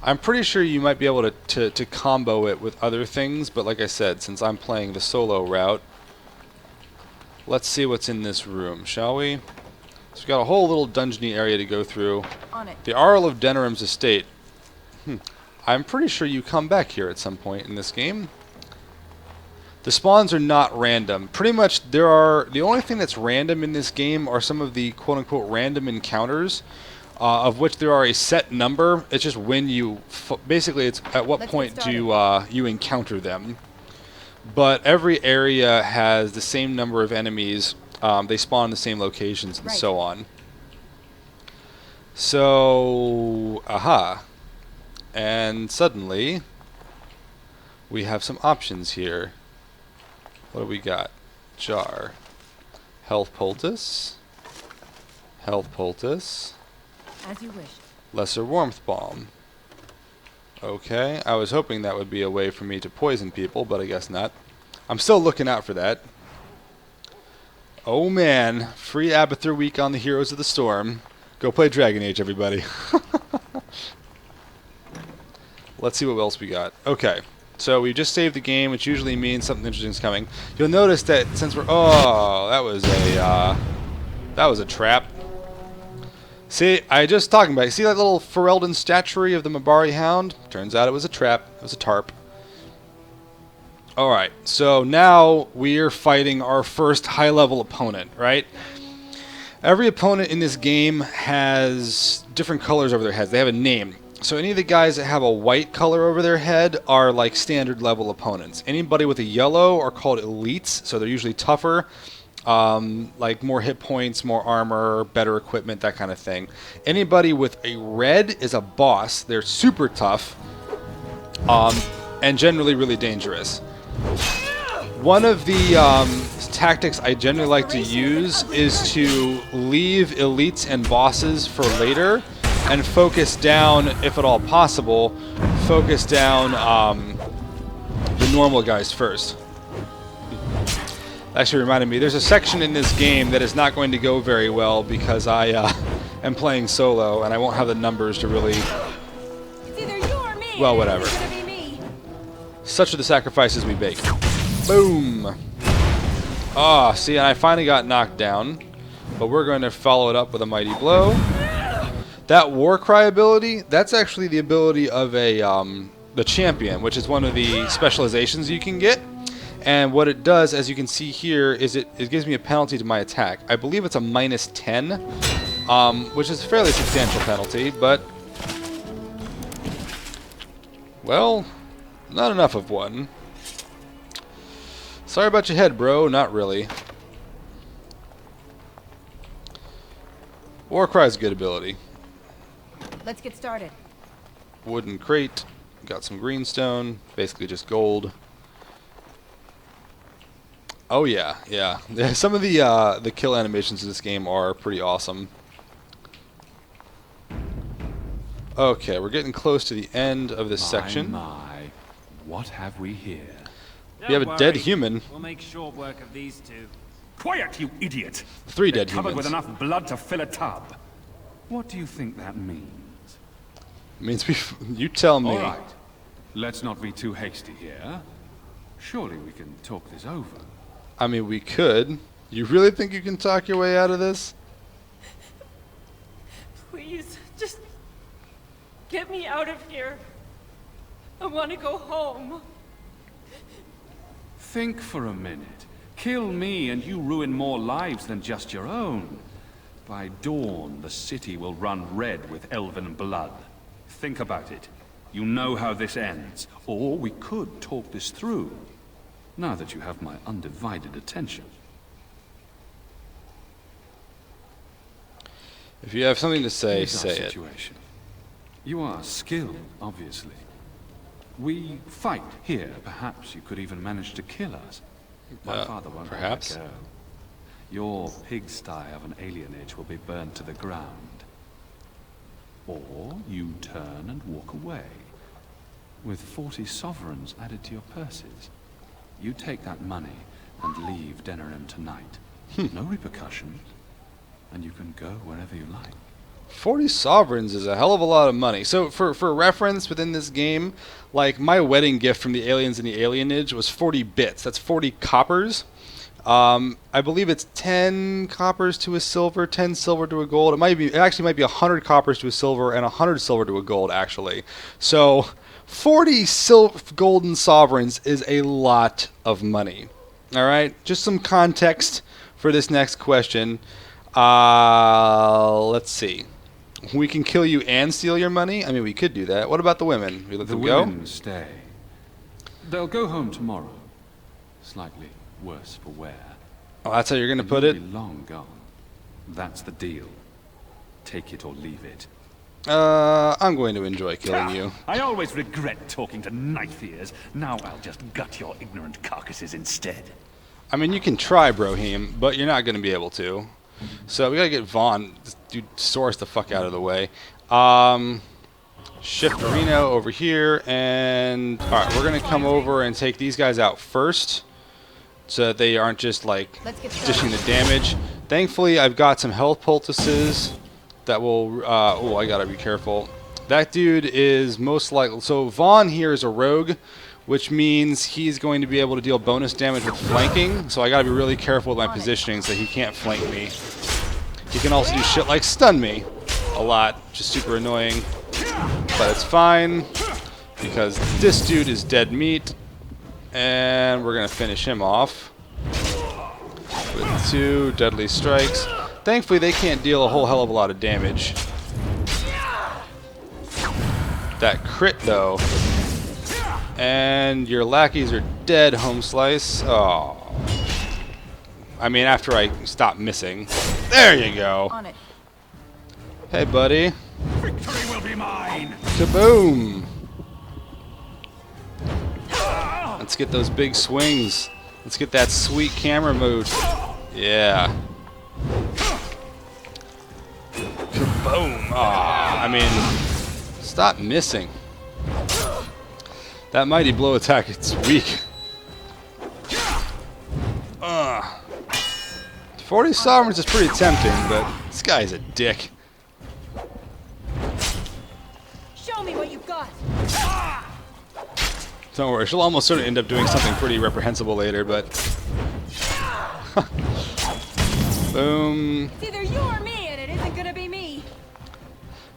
I'm pretty sure you might be able to combo it with other things, but like I said, since I'm playing the solo route, let's see what's in this room, shall we? So we've got a whole little dungeony area to go through. The Arl of Denerim's estate. I'm pretty sure you come back here at some point in this game. The spawns are not random. Pretty much the only thing that's random in this game are some of the quote-unquote random encounters, of which there are a set number. It's just when you... basically, it's at what point do you encounter them. But every area has the same number of enemies. They spawn in the same locations and so on. So... aha. And suddenly, we have some options here. What do we got? Jar. Health poultice. Health poultice. As you wish. Lesser warmth bomb. Okay, I was hoping that would be a way for me to poison people, but I guess not. I'm still looking out for that. Oh man, free Abathur week on the Heroes of the Storm. Go play Dragon Age, everybody. Let's see what else we got. Okay, so we just saved the game, which usually means something interesting is coming. You'll notice that since we're... oh, that was a trap. See, I just talking about it. See that little Ferelden statuary of the Mabari Hound? Turns out it was a trap. It was a tarp. Alright, so now we're fighting our first high-level opponent, right? Every opponent in this game has different colors over their heads. They have a name. So any of the guys that have a white color over their head are like standard level opponents. Anybody with a yellow are called elites, so they're usually tougher. Like more hit points, more armor, better equipment, that kind of thing. Anybody with a red is a boss. They're super tough, and generally really dangerous. One of the tactics I generally like to use is to leave elites and bosses for later and focus down, if at all possible, focus down the normal guys first. Actually reminded me, there's a section in this game that is not going to go very well because I am playing solo and I won't have the numbers to really... It's either you or me. Well, whatever. It's gonna be me. Such are the sacrifices we make. Boom! Ah, see, and I finally got knocked down, but we're going to follow it up with a Mighty Blow. That War Cry ability, that's actually the ability of the champion, which is one of the specializations you can get. And what it does, as you can see here, is it gives me a penalty to my attack. I believe it's a -10, which is a fairly substantial penalty, but... well, not enough of one. Sorry about your head, bro. Not really. War Cry is a good ability. Let's get started. Wooden crate. Got some greenstone. Basically just gold. Oh yeah, yeah. Some of the kill animations in this game are pretty awesome. Okay, we're getting close to the end of this section. My, what have we here? We have a dead human. We'll make short work of these two. Quiet, you idiot! 3 dead They're covered humans. with enough blood to fill a tub. What do you think that means? It means you tell me. All right. Let's not be too hasty here. Surely we can talk this over. I mean, we could. You really think you can talk your way out of this? Please, just get me out of here. I want to go home. Think for a minute. Kill me and you ruin more lives than just your own. By dawn, the city will run red with elven blood. Think about it. You know how this ends. Or we could talk this through, now that you have my undivided attention. If you have something to say, Here's our say it. situation. You are skilled, obviously. We fight here. Perhaps you could even manage to kill us. My father won't perhaps. let go. Your pigsty of an alienage will be burned to the ground. Or you turn and walk away, with 40 sovereigns added to your purses. You take that money and leave Denerim tonight. No repercussions, and you can go wherever you like. 40 sovereigns is a hell of a lot of money. So for reference within this game, like my wedding gift from the aliens in the alienage was 40 bits. That's 40 coppers. I believe it's 10 coppers to a silver, 10 silver to a gold. It actually might be 100 coppers to a silver and 100 silver to a gold, actually. So 40 golden sovereigns is a lot of money. All right, just some context for this next question. Let's see. We can kill you and steal your money? I mean, we could do that. What about the women? We let them go? The women stay. They'll go home tomorrow. Slightly worse for wear. Oh, that's how you're going to put it? You'll be long gone. That's the deal. Take it or leave it. I'm going to enjoy killing you. I always regret talking to knife ears. Now I'll just gut your ignorant carcasses instead. I mean, you can try, Brohim, but you're not going to be able to. So we gotta get Vaughan, dude, source the fuck out of the way. Shift Reno over here, and alright, we're gonna come over and take these guys out first, so that they aren't just like dishing the damage. Thankfully, I've got some health poultices that will. Oh, I gotta be careful. That dude is most likely. So Vaughan here is a rogue, which means he's going to be able to deal bonus damage with flanking, so I gotta be really careful with my positioning so he can't flank me. He can also do shit like stun me a lot, which is super annoying, but it's fine, because this dude is dead meat, and we're gonna finish him off with 2 deadly strikes. Thankfully, they can't deal a whole hell of a lot of damage. That crit, though. And your lackeys are dead, home slice. Oh. I mean, after I stop missing. There you go. On it. Hey, buddy. Victory will be mine. Kaboom. Let's get those big swings. Let's get that sweet camera mode. Yeah. Kaboom. Ah, I mean, stop missing. That mighty blow attack, it's weak. 40 sovereigns is pretty tempting, but this guy's a dick. Show me what you've got. Don't worry, she'll almost certainly end up doing something pretty reprehensible later, but... Boom. It's either you or me, and it isn't gonna be me.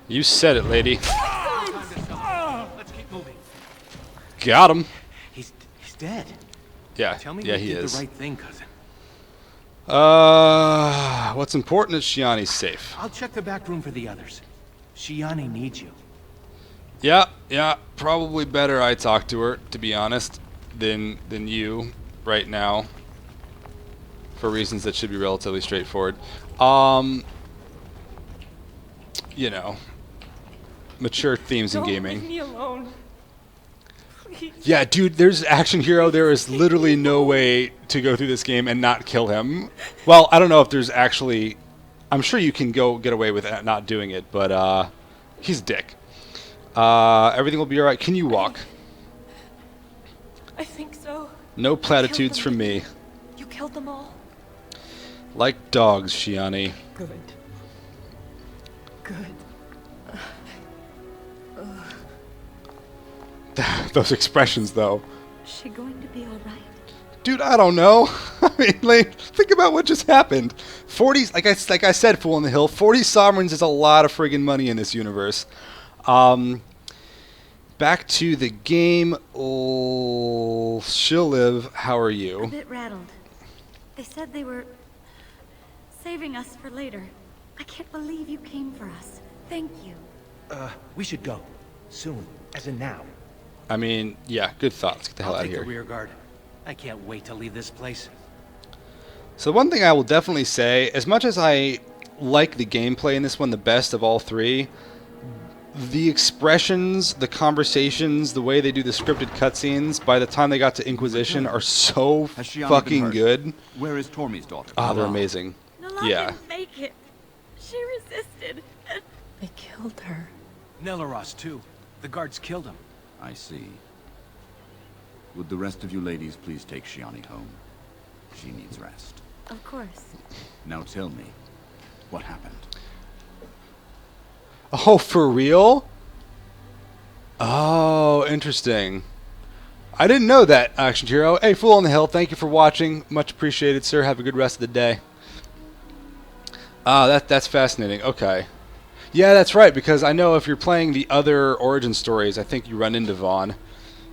You said it, lady. Let's keep moving. Got him. He's dead. Yeah, Tell me yeah, you he did is. the right thing, cousin. What's important is Shiani's safe. I'll check the back room for the others. Shiani needs you. Yeah, probably better I talk to her, to be honest, than you right now, for reasons that should be relatively straightforward. You know, mature themes in gaming. Leave me alone. Please. Yeah, dude, there's Action Hero. There is literally no way to go through this game and not kill him. Well, I don't know if there's actually... I'm sure you can go get away with not doing it, but he's a dick. Everything will be alright. Can you walk? I think so. No platitudes from me. You killed them all? Like dogs, Shiani. Good. Good. Those expressions, though. Is she going to be all right? Dude, I don't know. I mean, like, think about what just happened. 40, like I said, Fool on the Hill, 40 sovereigns is a lot of friggin' money in this universe. Back to the game. Oh, she'll live. How are you? A bit rattled. They said they were saving us for later. I can't believe you came for us. Thank you. We should go. Soon. As in now. I mean, yeah, good thoughts. Get the hell I'll out of take here. the rear guard. I can't wait to leave this place. So one thing I will definitely say, as much as I like the gameplay in this one the best of all three, the expressions, the conversations, the way they do the scripted cutscenes, by the time they got to Inquisition, are so Has she been fucking hurt? good. Where is Tormy's daughter? Ah, they're amazing. Yeah. Make it. She resisted. They killed her. Nelaros, too. The guards killed him. I see. Would the rest of you ladies please take Shiani home? She needs rest. Of course. Now tell me, what happened? Oh, for real? Oh, interesting. I didn't know that, Action Hero. Hey, Fool on the Hill, thank you for watching. Much appreciated, sir. Have a good rest of the day. That's fascinating. Okay. Yeah, that's right, because I know if you're playing the other origin stories, I think you run into Vaughan.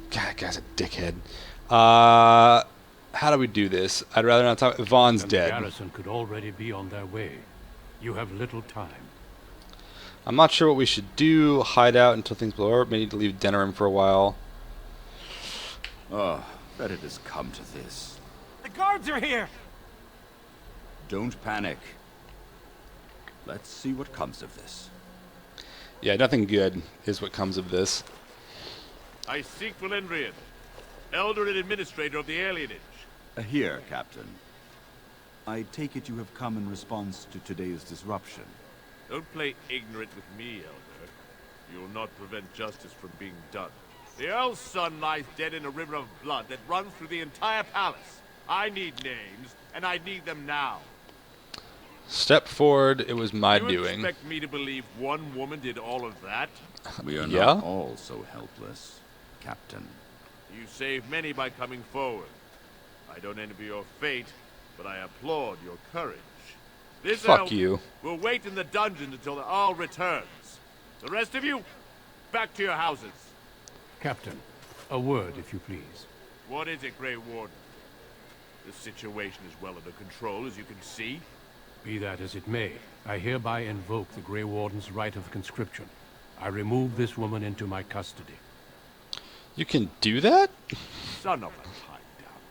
God, that guy's a dickhead. How do we do this? I'd rather not talk. Vaughan's dead. The garrison could already be on their way. You have little time. I'm not sure what we should do. Hide out until things blow up. Maybe need to leave Denerim for a while. Oh, that it has come to this. The guards are here! Don't panic. Let's see what comes of this. Yeah, nothing good is what comes of this. I seek Valendrian, elder and administrator of the alienage. Here, Captain. I take it you have come in response to today's disruption. Don't play ignorant with me, elder. You will not prevent justice from being done. The Earl's son lies dead in a river of blood that runs through the entire palace. I need names, and I need them now. Step forward, it was my You doing. expect me to believe one woman did all of that? We are Yeah? not all so helpless, Captain. You saved many by coming forward. I don't envy your fate, but I applaud your courage. This Fuck elf you. will wait in the dungeon until the Earl returns. The rest of you, back to your houses. Captain, a word, if you please. What is it, Grey Warden? The situation is well under control, as you can see. Be that as it may, I hereby invoke the Grey Warden's right of conscription. I remove this woman into my custody. You can do that? Son of a time down.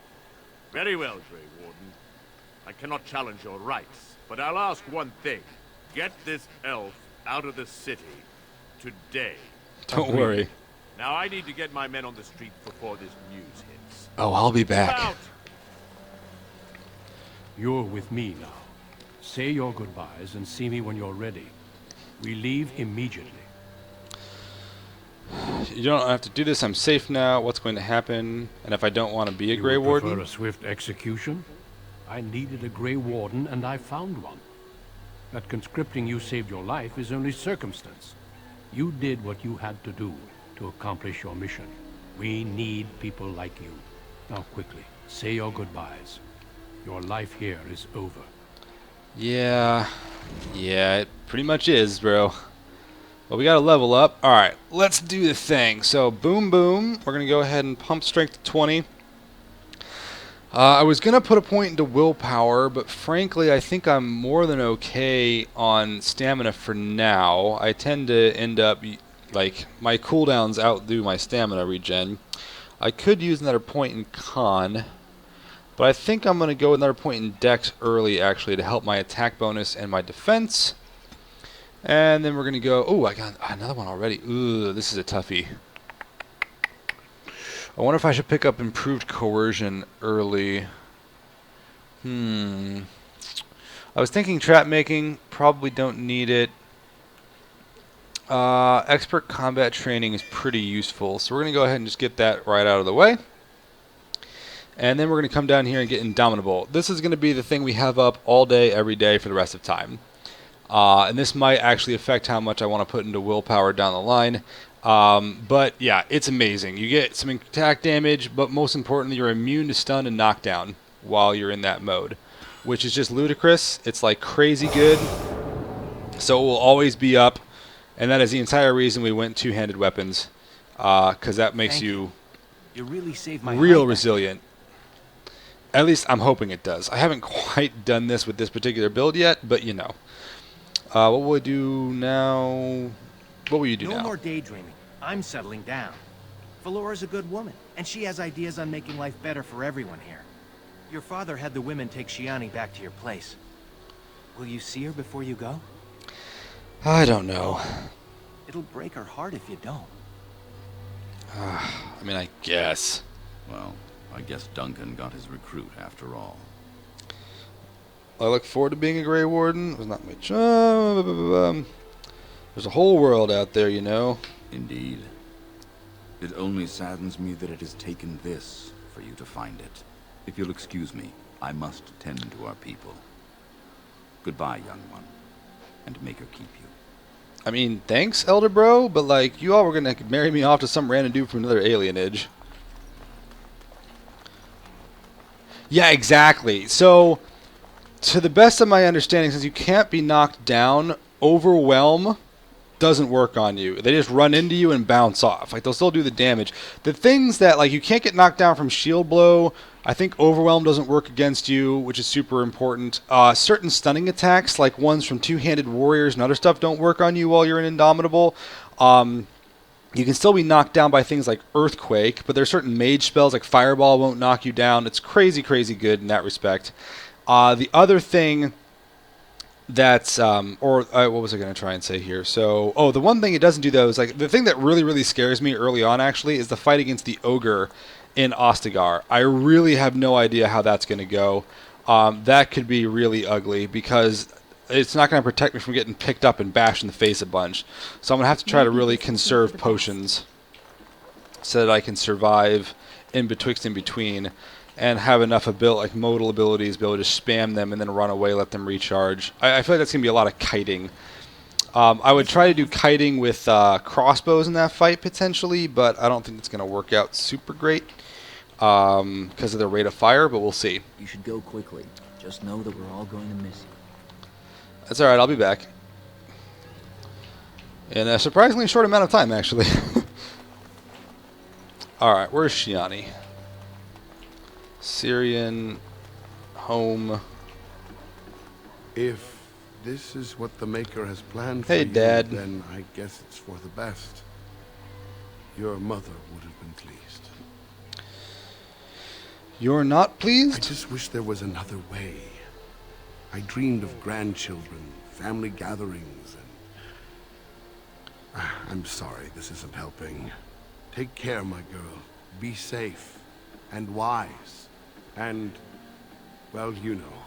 Very well, Grey Warden. I cannot challenge your rights, but I'll ask one thing. Get this elf out of the city today. Don't worry. Now I need to get my men on the street before this news hits. Oh, I'll be back. Out! You're with me now. Say your goodbyes and see me when you're ready. We leave immediately. You don't have to do this. I'm safe now. What's going to happen? And if I don't want to be a You Grey would Warden? prefer a swift execution? I needed a Grey Warden, and I found one. That conscripting you saved your life is only circumstance. You did what you had to do to accomplish your mission. We need people like you. Now quickly, say your goodbyes. Your life here is over. Yeah, it pretty much is, bro. Well, we gotta level up. Alright, let's do the thing. So, boom, boom. We're gonna go ahead and pump strength to 20. I was gonna put a point into willpower, but frankly, I think I'm more than okay on stamina for now. I tend to end up, like, my cooldowns outdo my stamina regen. I could use another point in con, but I think I'm going to go with another point in dex early, actually, to help my attack bonus and my defense. And then we're going to go... Oh, I got another one already. Ooh, this is a toughie. I wonder if I should pick up improved coercion early. I was thinking trap making. Probably don't need it. Expert combat training is pretty useful. So we're going to go ahead and just get that right out of the way. And then we're going to come down here and get Indomitable. This is going to be the thing we have up all day, every day for the rest of time. And this might actually affect how much I want to put into willpower down the line. But yeah, it's amazing. You get some attack damage, but most importantly, you're immune to stun and knockdown while you're in that mode, which is just ludicrous. It's like crazy good. So it will always be up. And that is the entire reason we went two-handed weapons, because that makes you really saved my real resilient. At least I'm hoping it does. I haven't quite done this with this particular build yet, but what will I do now? What will you do now? No more daydreaming. I'm settling down. Valora's a good woman, and she has ideas on making life better for everyone here. Your father had the women take Shiani back to your place. Will you see her before you go? I don't know. It'll break her heart if you don't. I mean, I guess. Well, I guess Duncan got his recruit after all. I look forward to being a Grey Warden. It was not my job. There's a whole world out there, you know. Indeed. It only saddens me that it has taken this for you to find it. If you'll excuse me, I must tend to our people. Goodbye, young one. And make her keep you. I mean, thanks, Elder Bro, but like, you all were gonna marry me off to some random dude from another alienage. Yeah, exactly. So, to the best of my understanding, since you can't be knocked down, Overwhelm doesn't work on you. They just run into you and bounce off. Like, they'll still do the damage. The things that, like, you can't get knocked down from shield blow. I think Overwhelm doesn't work against you, which is super important. Certain stunning attacks, like ones from two-handed warriors and other stuff, don't work on you while you're in Indomitable. You can still be knocked down by things like Earthquake, but there's certain mage spells like Fireball won't knock you down. It's crazy, crazy good in that respect. The other thing that's, what was I going to try and say here? So, the one thing it doesn't do, though, is like the thing that really, really scares me early on, actually, is the fight against the Ogre in Ostagar. I really have no idea how that's going to go. That could be really ugly because it's not going to protect me from getting picked up and bashed in the face a bunch. So I'm going to have to try to really conserve potions so that I can survive in between and have enough like modal abilities to be able to spam them and then run away, let them recharge. I feel like that's going to be a lot of kiting. I would try to do kiting with crossbows in that fight potentially, but I don't think it's going to work out super great because of the rate of fire, but we'll see. You should go quickly. Just know that we're all going to miss you. That's alright, I'll be back. In a surprisingly short amount of time, actually. Alright, where's Shiani? Syrian home. If this is what the Maker has planned for Hey, you, Dad. then I guess it's for the best. Your mother would have been pleased. You're not pleased? I just wish there was another way. I dreamed of grandchildren, family gatherings, and... I'm sorry, this isn't helping. Take care, my girl. Be safe and wise. And, well, you know.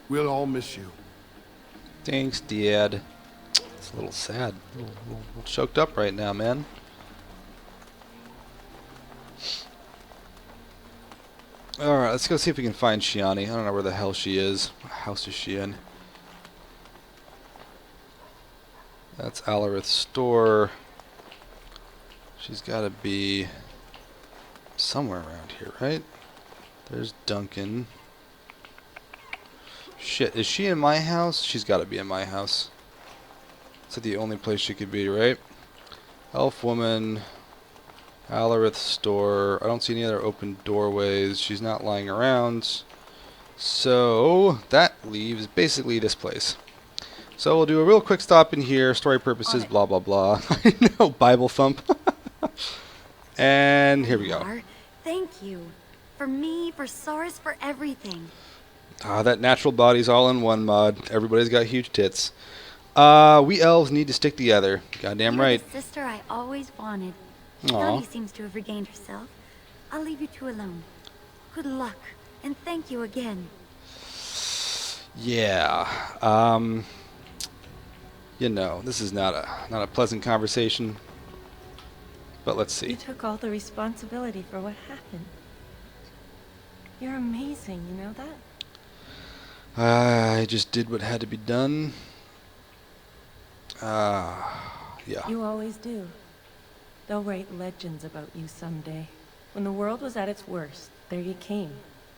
We'll all miss you. Thanks, Dad. It's a little sad. A little choked up right now, man. Alright, let's go see if we can find Shiani. I don't know where the hell she is. What house is she in? That's Alarith's store. She's got to be somewhere around here, right? There's Duncan. Shit, is she in my house? She's got to be in my house. It's the only place she could be, right? Elf woman. Alarith's store. I don't see any other open doorways. She's not lying around. So that leaves basically this place. So we'll do a real quick stop in here. Story purposes, blah, blah, blah. I know, Bible thump. And here we go. Thank you. For me, for Saurus, for everything. That natural body's all in one mod. Everybody's got huge tits. We elves need to stick together. Goddamn right. The sister I always wanted. Aw. Shiani seems to have regained herself. I'll leave you two alone. Good luck, and thank you again. Yeah. You know, this is not a pleasant conversation. But let's see. You took all the responsibility for what happened. You're amazing, you know that? I just did what had to be done. Yeah. You always do. They'll write legends about you someday. When the world was at its worst, there you came.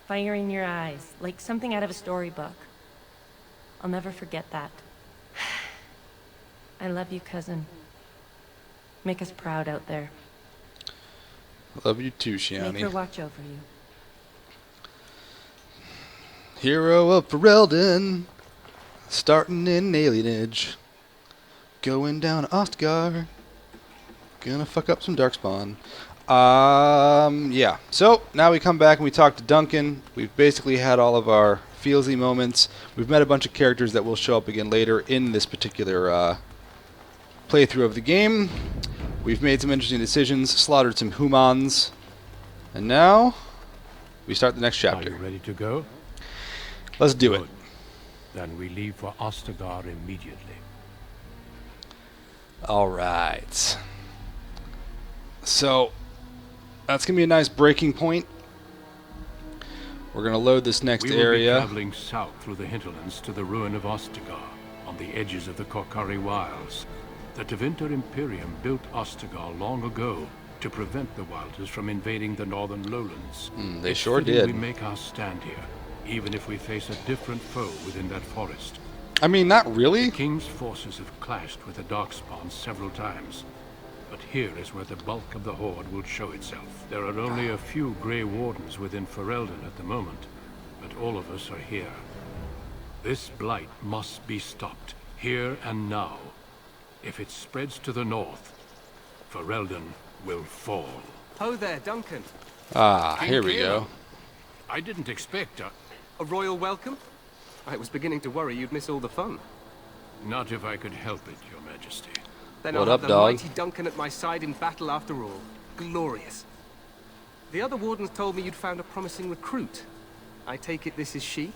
Fire in your eyes, like something out of a storybook. I'll never forget that. I love you, cousin. Make us proud out there. Love you too, Shiani. Make her watch over you. Hero of Ferelden, starting in alienage, going down Ostagar, Gonna fuck up some Darkspawn. Yeah. So, now we come back and we talk to Duncan. We've basically had all of our feelsy moments. We've met a bunch of characters that will show up again later in this particular playthrough of the game. We've made some interesting decisions, slaughtered some humans, and now we start the next chapter. Are you ready to go? Let's do it. Then we leave for Ostagar immediately. All right. So that's gonna be a nice breaking point. We're gonna load this next area. We will be traveling south through the hinterlands to the ruin of Ostagar, on the edges of the Korkari Wilds. The Tevinter Imperium built Ostagar long ago to prevent the Wilders from invading the northern lowlands. They sure did. We make our stand here, even if we face a different foe within that forest. I mean, not really. The King's forces have clashed with the Darkspawn several times, but here is where the bulk of the Horde will show itself. There are only a few Grey Wardens within Ferelden at the moment, but all of us are here. This blight must be stopped, here and now. If it spreads to the north, Ferelden will fall. Ho there, Duncan. Here we go. I didn't expect a royal welcome? I was beginning to worry you'd miss all the fun. Not if I could help it, Your Majesty. Then What I'll up, have the dog? mighty Duncan at my side in battle after all. Glorious. The other wardens told me you'd found a promising recruit. I take it this is she?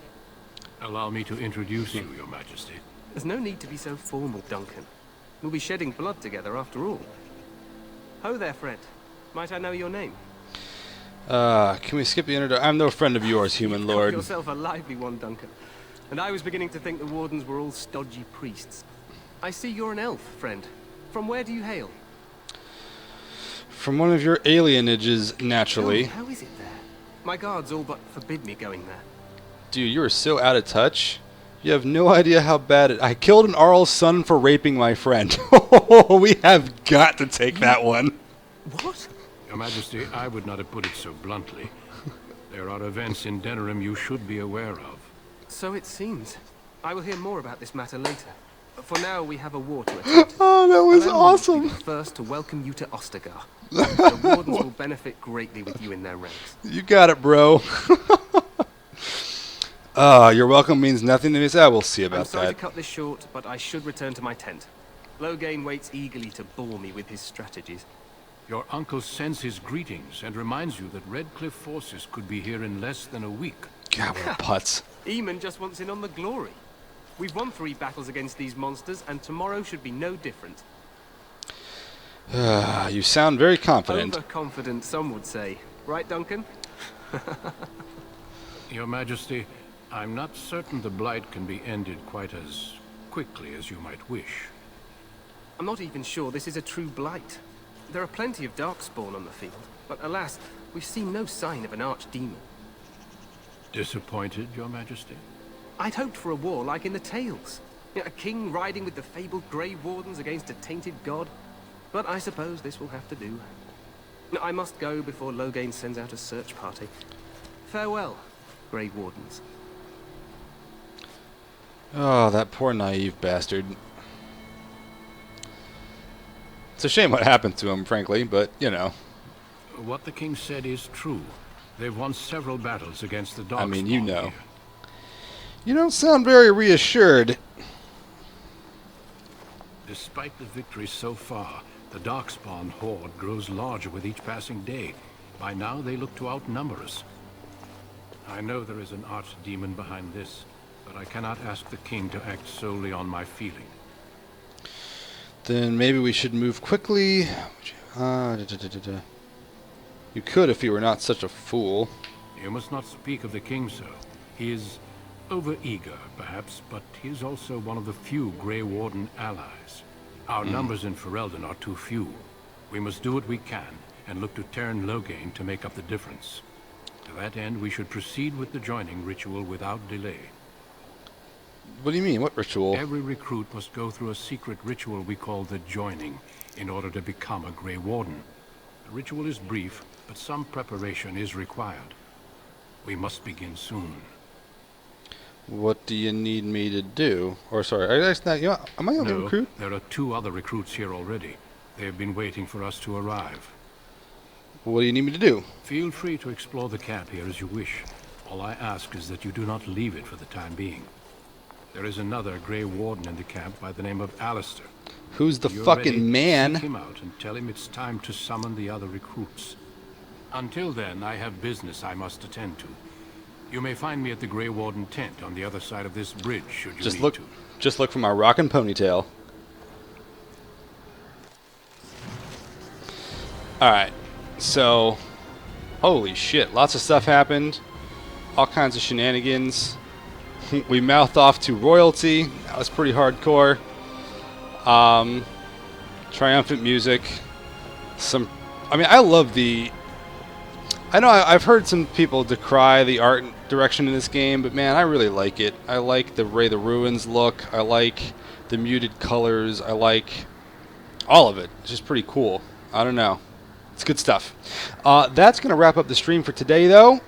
Allow me to introduce you, Your Majesty. There's no need to be so formal, Duncan. We'll be shedding blood together after all. Ho there, friend. Might I know your name? Can we skip the introduction? I'm no friend of yours, human Got lord. yourself a lively one, Duncan. And I was beginning to think the wardens were all stodgy priests. I see you're an elf, friend. From where do you hail? From one of your alienages, naturally. How is it there? My guards all but forbid me going there. Dude, you are so out of touch. You have no idea how bad it... I killed an Arl's son for raping my friend. We have got to take that one. What? Your Majesty, I would not have put it so bluntly. There are events in Denerim you should be aware of. So it seems. I will hear more about this matter later. For now, we have a war to attend. Oh, that was Allow me to awesome. be the first to welcome you to Ostagar. The wardens will benefit greatly with you in their ranks. You got it, bro. Your welcome means nothing to me, so I will see I'm about sorry that. to cut this short, but I should return to my tent. Loghain waits eagerly to bore me with his strategies. Your uncle sends his greetings and reminds you that Redcliffe forces could be here in less than a week. God, what a putz. Eamon just wants in on the glory. We've won 3 battles against these monsters, and tomorrow should be no different. You sound very confident. Overconfident, some would say. Right, Duncan? Your Majesty, I'm not certain the Blight can be ended quite as quickly as you might wish. I'm not even sure this is a true blight. There are plenty of Darkspawn on the field, but alas, we've seen no sign of an archdemon. Disappointed, Your Majesty? I'd hoped for a war like in the tales. A king riding with the fabled Grey Wardens against a tainted god. But I suppose this will have to do. I must go before Loghain sends out a search party. Farewell, Grey Wardens. Oh, that poor naive bastard. It's a shame what happened to him, frankly, but, you know. What the king said is true. They've won several battles against the Darkspawn. I mean, you know. You don't sound very reassured. Despite the victory so far, the Darkspawn horde grows larger with each passing day. By now, they look to outnumber us. I know there is an archdemon behind this, but I cannot ask the king to act solely on my feeling. Then maybe we should move quickly. You could if you were not such a fool. You must not speak of the king so. He is over-eager, perhaps, but he is also one of the few Grey Warden allies. Our numbers in Ferelden are too few. We must do what we can, and look to Teyrn Loghain to make up the difference. To that end, we should proceed with the joining ritual without delay. What do you mean? What ritual? Every recruit must go through a secret ritual we call the joining, in order to become a Grey Warden. The ritual is brief, but some preparation is required. We must begin soon. What do you need me to do? Or sorry, am I the only recruit? There are 2 other recruits here already. They have been waiting for us to arrive. What do you need me to do? Feel free to explore the camp here as you wish. All I ask is that you do not leave it for the time being. There is another Grey Warden in the camp by the name of Alistair. Who's the You're fucking ready, man? seek him out and tell him it's time to summon the other recruits. Until then, I have business I must attend to. You may find me at the Grey Warden tent on the other side of this bridge, should you need to. Just look for my rockin' ponytail. Alright, so holy shit, lots of stuff happened. All kinds of shenanigans. We mouthed off to royalty. That was pretty hardcore. Triumphant music. I mean, I love I know I've heard some people decry the art direction in this game, but man, I really like it. I like the way the ruins look. I like the muted colors. I like all of it. It's just pretty cool. I don't know. It's good stuff. That's going to wrap up the stream for today, though.